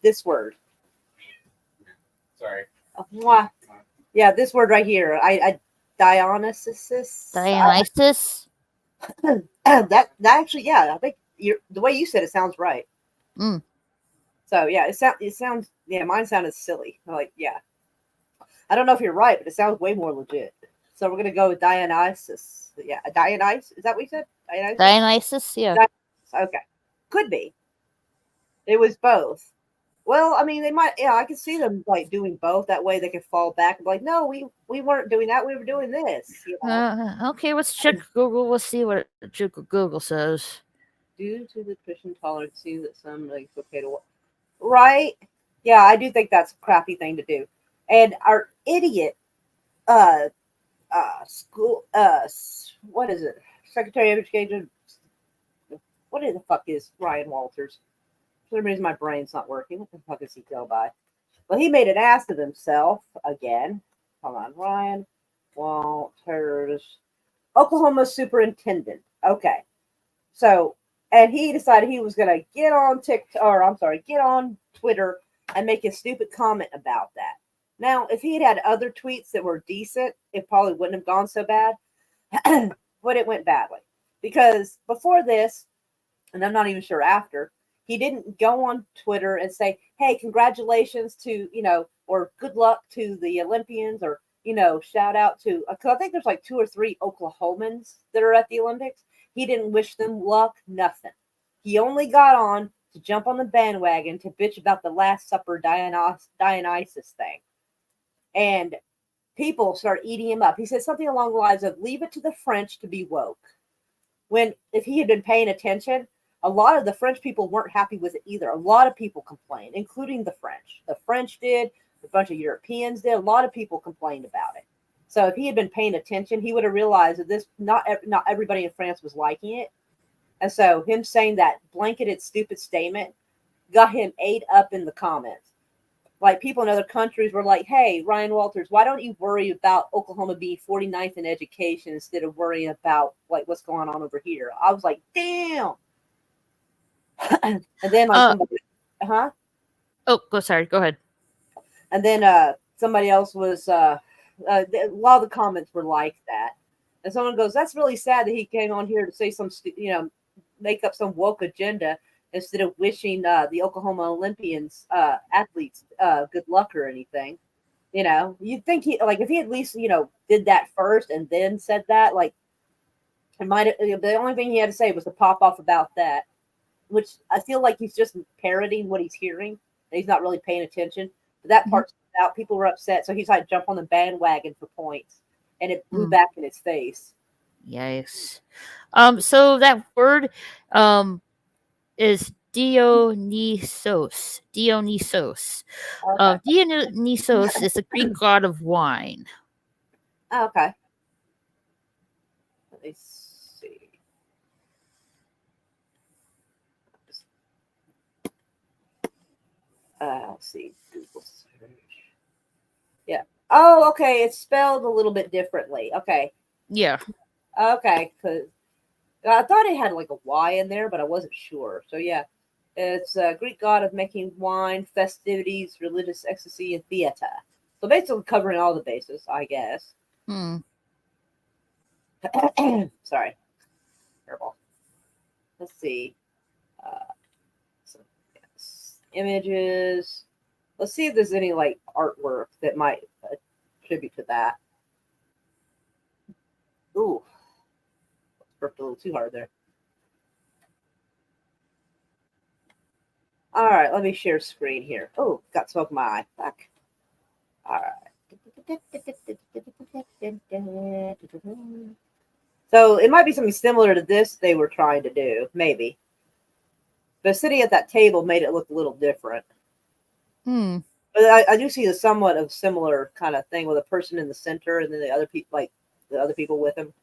this word. Sorry. Mwah. Yeah, this word right here. I Dionysus. Dionysus? That actually, yeah, I think the way you said it sounds right. Mm. So yeah, it sounds yeah, mine sounded silly. Like yeah, I don't know if you're right, but it sounds way more legit. So we're gonna go with Dionysus. Yeah, Dionysus. Is that what you said? Dionysus, yeah. Okay, could be. It was both. Well, I mean, they might. Yeah, I could see them like doing both. That way, they could fall back and be like, "No, we weren't doing that. We were doing this." You know? Okay, let's check Google. Let's see what Google says. Due to the nutrition tolerance, seems that some like okay to right. Yeah, I do think that's a crappy thing to do. And our idiot, school, what is it? Secretary of Education. What the fuck is Ryan Walters? For some reason, my brain's not working. What the fuck is he go by? Well, he made an ass of himself again. Hold on, Ryan Walters, Oklahoma superintendent. Okay, so and he decided he was gonna get on get on Twitter and make a stupid comment about that. Now, if he had other tweets that were decent, it probably wouldn't have gone so bad, but it went badly because before this, and I'm not even sure after, he didn't go on Twitter and say, "Hey, congratulations to or good luck to the Olympians," or shout out to. Cause I think there's like 2 or 3 Oklahomans that are at the Olympics. He didn't wish them luck, nothing. He only got on to jump on the bandwagon to bitch about the Last Supper Dionysus thing, and people start eating him up. He said something along the lines of, "Leave it to the French to be woke." When if he had been paying attention, a lot of the French people weren't happy with it either. A lot of people complained, including the French. The French did, a bunch of Europeans did. A lot of people complained about it. So if he had been paying attention, he would have realized that this not everybody in France was liking it. And so him saying that blanketed stupid statement got him ate up in the comments. Like people in other countries were like, "Hey, Ryan Walters, why don't you worry about Oklahoma being 49th in education instead of worrying about like what's going on over here?" I was like, "Damn." And then Sorry, go ahead. And then somebody else was a lot of the comments were like that. And someone goes, "That's really sad that he came on here to say some make up some woke agenda instead of wishing the Oklahoma Olympians athletes good luck or anything." You'd think if he at least did that first and then said that, like it might the only thing he had to say was to pop off about that, which I feel like he's just parroting what he's hearing and he's not really paying attention. But that part's out. People were upset, so he's like jump on the bandwagon for points, and it blew back in his face. Yikes. So that word is Dionysos. Dionysos. Okay. Dionysos is the Greek god of wine. Oh, okay. Let me see. Let's see. Google search. Yeah. Oh, okay. It's spelled a little bit differently. Okay. Yeah. Okay. Because I thought it had like a Y in there, but I wasn't sure. So yeah, it's a Greek god of making wine, festivities, religious ecstasy, and theater. So basically covering all the bases, I guess. Sorry. Terrible. Let's see. Images. Let's see if there's any like artwork that might attribute to that. Ooh. Worked a little too hard there. All right, let me share screen here. Oh, got smoke in my eye. Fuck. All right. So it might be something similar to this they were trying to do, maybe. But sitting at that table made it look a little different. But I do see a somewhat of similar kind of thing with a person in the center and then the other people with him.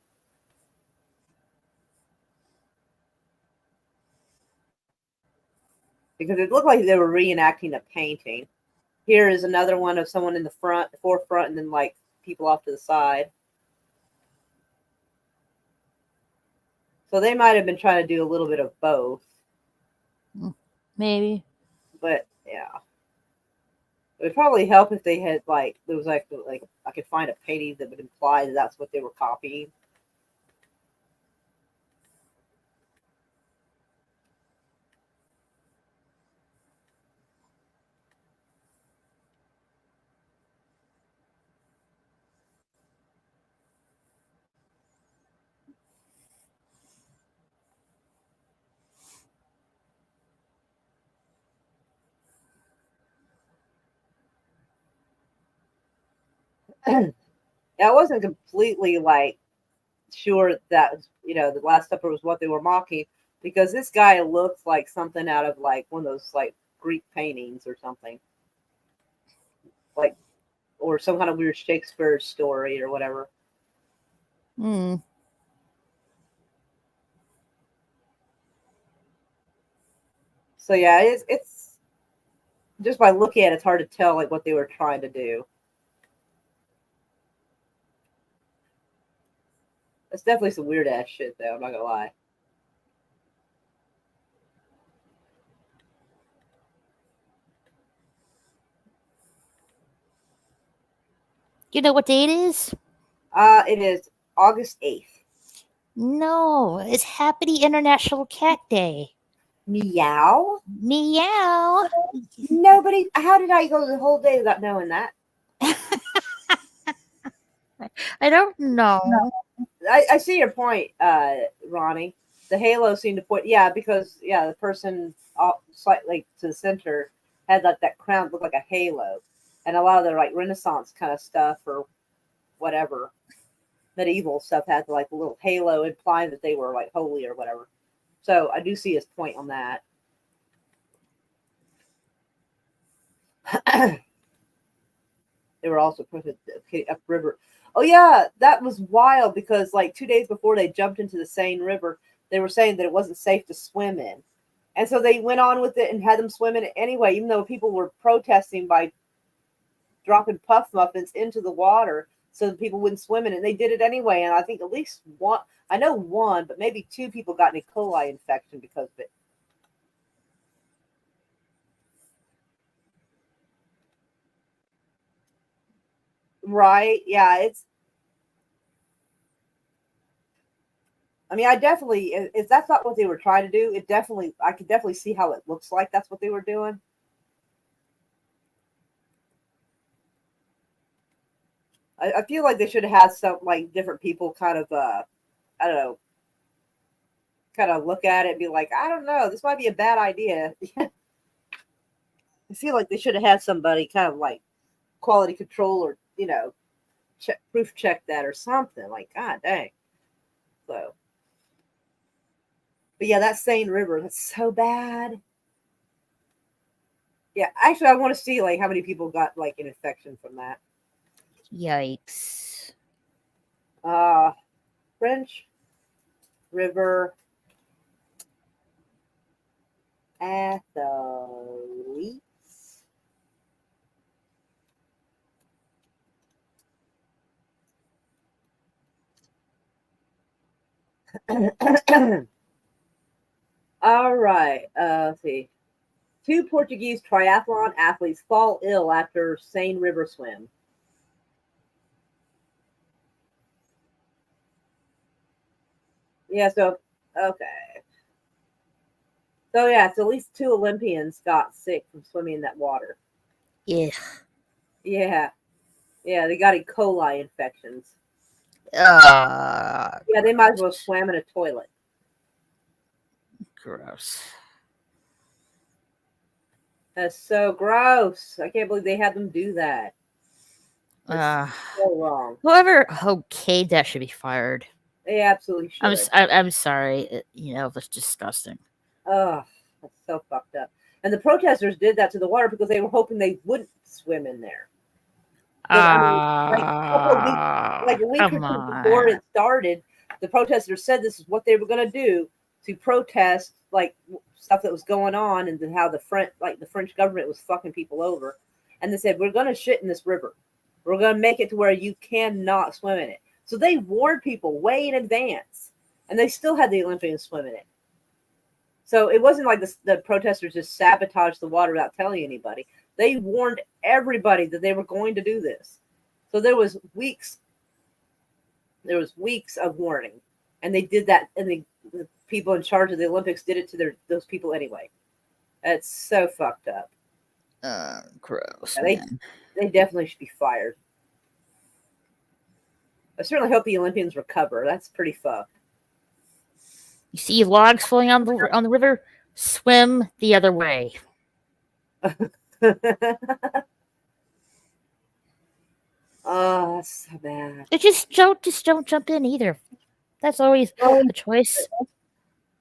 Because it looked like they were reenacting a painting. Here is another one of someone in the forefront, and then like people off to the side. So they might have been trying to do a little bit of both. Maybe. But yeah. It would probably help if they had like there was like I could find a painting that would imply that that's what they were copying. I wasn't completely like sure that the Last Supper was what they were mocking because this guy looks like something out of like one of those like Greek paintings or something, like or some kind of weird Shakespeare story or whatever. So yeah, it's just by looking at it, it's hard to tell like what they were trying to do. It's definitely some weird ass shit, though. I'm not gonna lie. You know what day it is? It is August 8th. No, it's Happy International Cat Day. Meow. Meow. Nobody. How did I go the whole day without knowing that? I don't know. I see your point, Ronnie. The halo seemed to point, yeah, because the person slightly to the center had like that crown looked like a halo, and a lot of the like Renaissance kind of stuff or whatever medieval stuff had like a little halo implying that they were like holy or whatever. So I do see his point on that. They were also put upriver. Oh yeah, that was wild because like 2 days before they jumped into the Seine River, they were saying that it wasn't safe to swim in. And so they went on with it and had them swim in it anyway, even though people were protesting by dropping puff muffins into the water so that people wouldn't swim in it. And they did it anyway. And I think at least one, I know one, but maybe two people got an E. coli infection because of it. Right. Yeah. I mean, I definitely, if that's not what they were trying to do, I could definitely see how it looks like that's what they were doing. I feel like they should have had some, like, different people kind of, I don't know, kind of look at it and be like, I don't know, this might be a bad idea. I feel like they should have had somebody kind of like quality control or, proof check that or something. Like, God dang. So. But yeah, that Seine River, that's so bad. Yeah, actually, I want to see like how many people got like an infection from that. Yikes. French River athletes. All right. Let's see. 2 Portuguese triathlon athletes fall ill after Seine River swim. Yeah, so, okay. So, yeah, so at least 2 Olympians got sick from swimming in that water. Yeah. Yeah. Yeah, they got E. coli infections. Yeah, they might as well swam in a toilet. gross. That's so gross. I can't believe they had them do that. That's so wrong. Whoever okayed that should be fired. They absolutely should. I'm sorry. That's disgusting. Oh, that's so fucked up. And the protesters did that to the water because they were hoping they wouldn't swim in there. Like a week or two before it started, the protesters said this is what they were going to do to protest like stuff that was going on and how the French government was fucking people over. And they said, we're going to shit in this river. We're going to make it to where you cannot swim in it. So they warned people way in advance, and they still had the Olympians swim in it. So it wasn't like the protesters just sabotaged the water without telling anybody. They warned everybody that they were going to do this. So there was weeks of warning, and they did that, and the people in charge of the Olympics did it to those people anyway. That's so fucked up. Gross. Yeah, they definitely should be fired. I certainly hope the Olympians recover. That's pretty fucked. You see logs floating on the river? Swim the other way. Oh, that's so bad. Just don't jump in either. That's always the choice.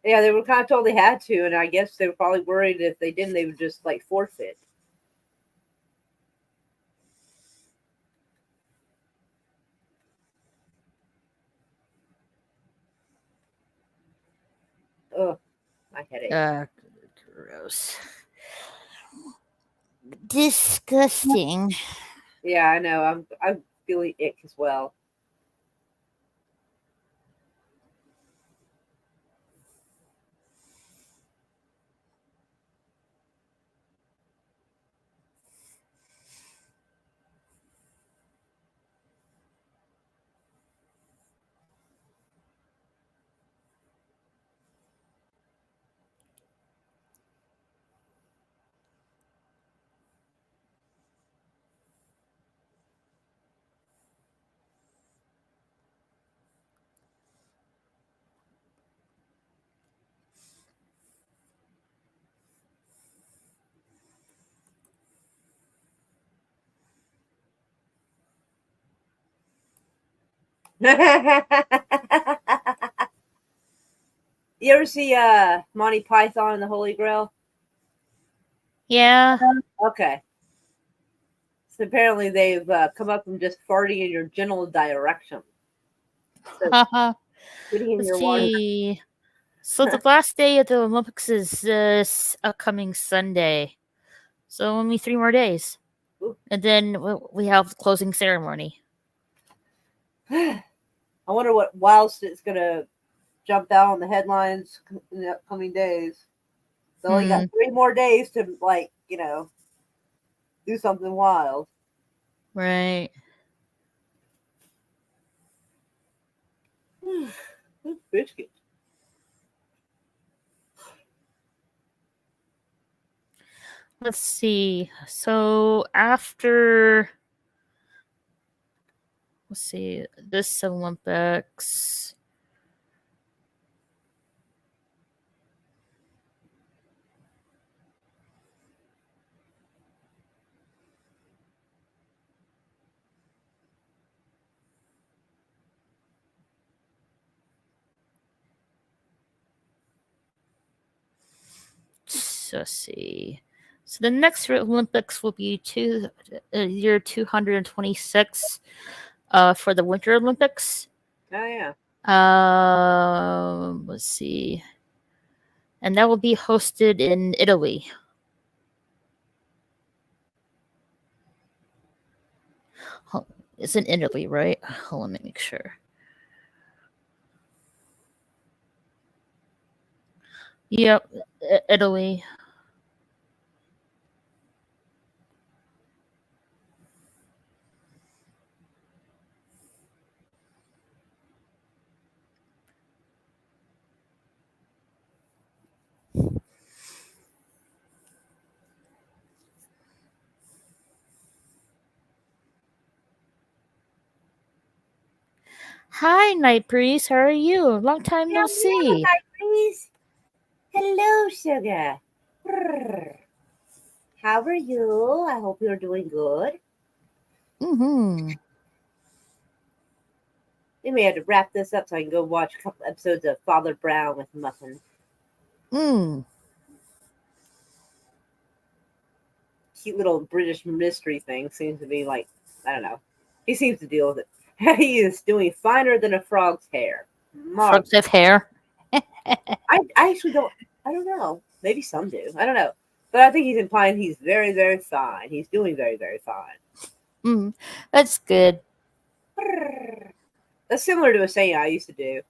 Yeah, they were kind of told they had to, and I guess they were probably worried if they didn't, they would just like forfeit. Ugh, my headache. Gross. gross. Disgusting. Yeah, I know. I'm feeling ick as well. You ever see Monty Python and the Holy Grail? Yeah. Okay. So apparently they've come up from just farting in your general direction. So putting in Let's your water. see. So the last day of the Olympics is this upcoming Sunday. So only 3 more days. Ooh. And then we have the closing ceremony. I wonder what whilst it's gonna jump out on the headlines in the upcoming days. So only got 3 more days to do something wild. Right. Biscuits. Let's see. So after, let's see, this Olympics. So let's see. So the next Olympics will be year 226 for the Winter Olympics. Oh yeah. Let's see. And that will be hosted in Italy. It's in Italy, right? Hold on, let me make sure. Yep, Italy. Hi, Night Breeze. How are you? Long time no see. Please. Hello, sugar. Brrr. How are you? I hope you're doing good. Mm-hmm. We may have to wrap this up so I can go watch a couple episodes of Father Brown with Muffin. Mm. Cute little British mystery thing seems to be like, I don't know. He seems to deal with it. He is doing finer than a frog's hair. Frogs have hair. I actually don't. I don't know. Maybe some do. I don't know. But I think he's implying he's very, very fine. He's doing very, very fine. Mm. That's good. That's similar to a saying I used to do.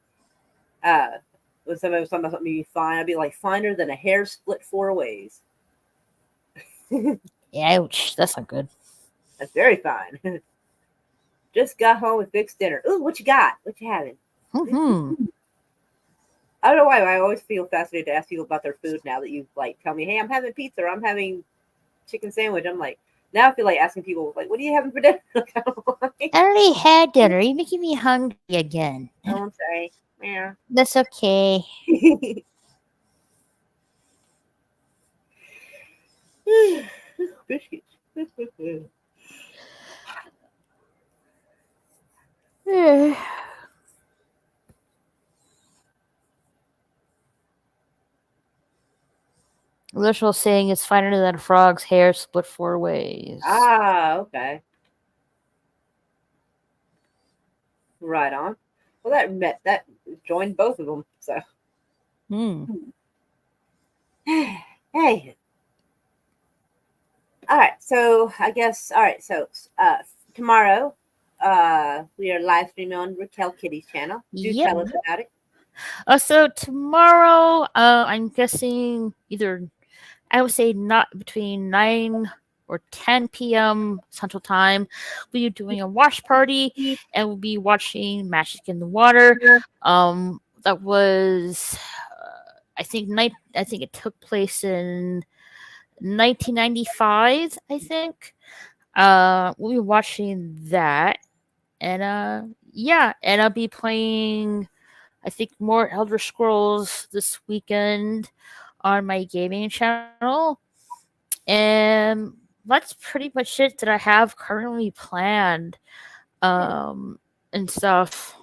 When somebody was talking about something being fine, I'd be like, finer than a hair split 4 ways. Ouch. That's not good. That's very fine. Just got home and fixed dinner. Ooh, what you got? What you having? Mm-hmm. I don't know why. I always feel fascinated to ask people about their food now that you like tell me, hey, I'm having pizza or I'm having chicken sandwich. I'm like, now I feel like asking people, like, what are you having for dinner? I already had dinner. You're making me hungry again. Don't say. Yeah. That's okay. Biscuits. Literal saying is finer than a frog's hair split 4 ways. Ah, okay. Right on. Well, that joined both of them. So Hmm. Hey. All right. So I guess. All right. So tomorrow, we are live streaming on Raquel Kitty's channel. Do Yep. tell us about it. So tomorrow, I'm guessing either I would say not between 9 or 10 p.m. Central Time. We'll be doing a watch party and we'll be watching Magic in the Water. That was, I think it took place in 1995. I think. We'll be watching that, and yeah, and I'll be playing, I think, more Elder Scrolls this weekend on my gaming channel. And that's pretty much it that I have currently planned. And stuff.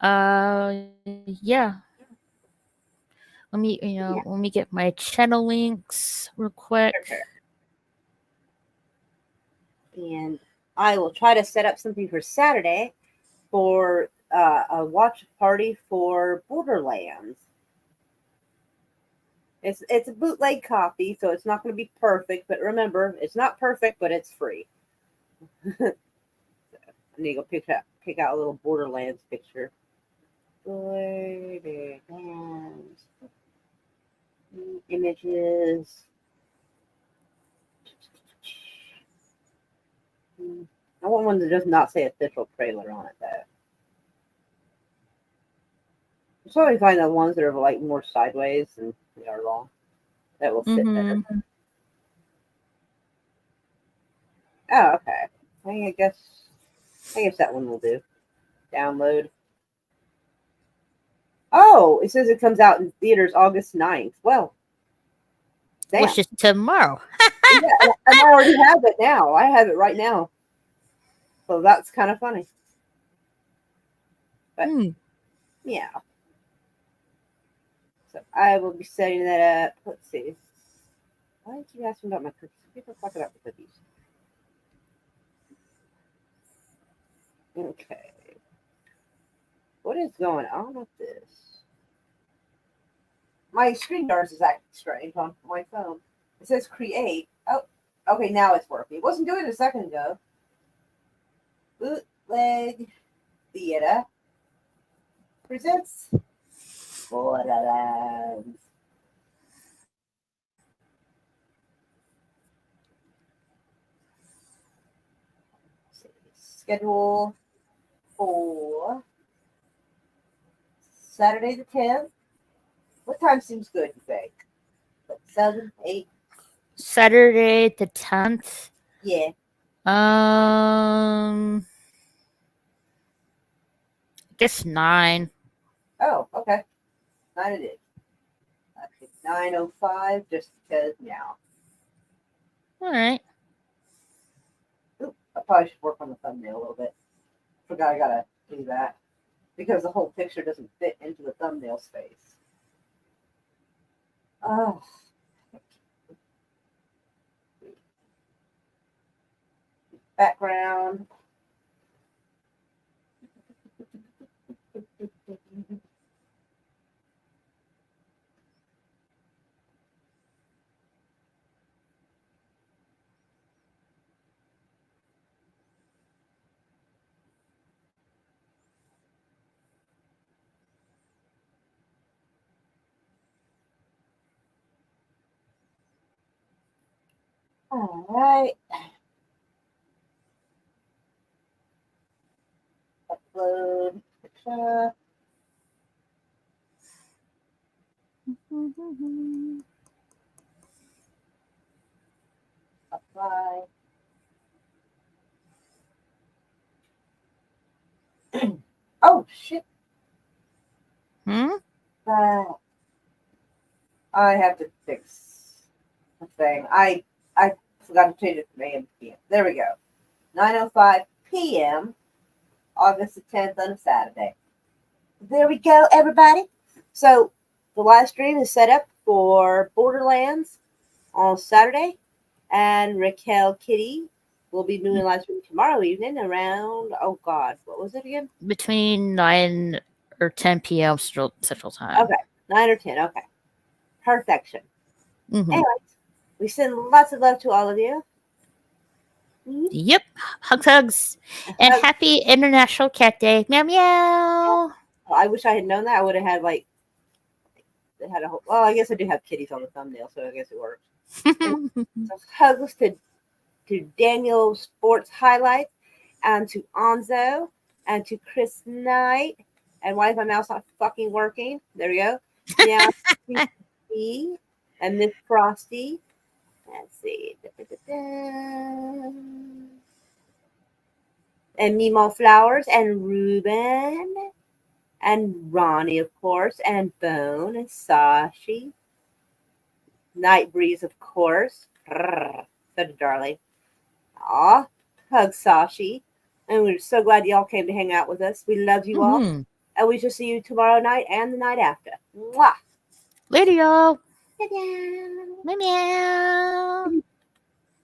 Yeah. Let me get my channel links real quick. And I will try to set up something for Saturday for a watch party for Borderlands. It's a bootleg copy, so it's not going to be perfect. But remember, it's not perfect, but it's free. I need to go pick out a little Borderlands picture. Borderlands images. I want one that does not say official trailer on it, though. I'm trying to find the ones that are like more sideways and they are long. That will fit better. Oh, okay. I guess that one will do. Download. Oh, it says it comes out in theaters August 9th. Well, damn. Which is tomorrow. Yeah, and I already have it now. I have it right now. So that's kind of funny. But yeah. So I will be setting that up. Let's see. Why did you ask me about my cookies? People talk about the cookies. Okay. What is going on with this? My screen guards is acting strange on my phone. It says create. Oh, okay, now it's working. It wasn't doing it a second ago. Bootleg Theater presents Borderlands. Schedule for Saturday the 10th. What time seems good, you think? Like 7, 8? Saturday the 10th. Yeah. I guess 9. Oh, okay. 9 it is. I think 9:05 just because now. All right. Ooh, I probably should work on the thumbnail a little bit. Forgot I gotta do that because the whole picture doesn't fit into the thumbnail space. Oh. Background. All right. Upload picture. Apply. Oh shit. I have to fix the thing. I forgot to change it from AM to PM. There we go. 9:05 p.m. August the 10th on a Saturday. There we go, everybody. So the live stream is set up for Borderlands on Saturday, and Raquel Kitty will be doing a live stream tomorrow evening around, oh God, what was it again? Between 9 or 10 p.m. Central Time. Okay, 9 or 10, okay. Perfection. Mhm. Anyways, we send lots of love to all of you. Yep. Hugs. And Hug- happy International Cat Day. Meow meow. I wish I had known that. I would have had like, they had a whole. Well, I guess I do have kitties on the thumbnail, so I guess it works. So hugs to Daniel Sports Highlights, and to Anzo, and to Chris Knight. And why is my mouse not fucking working? There we go. Now, me and Miss Frosty. Let's see. And Meemaw Flowers, and Ruben, and Ronnie, of course, and Bone, and Sashi. Night Breeze, of course. Such a darling. Aw, hug Sashi. And we're so glad y'all came to hang out with us. We love you all. Mhm. And we shall see you tomorrow night and the night after. Mwah. Later, y'all. Ta-da. Meow meow.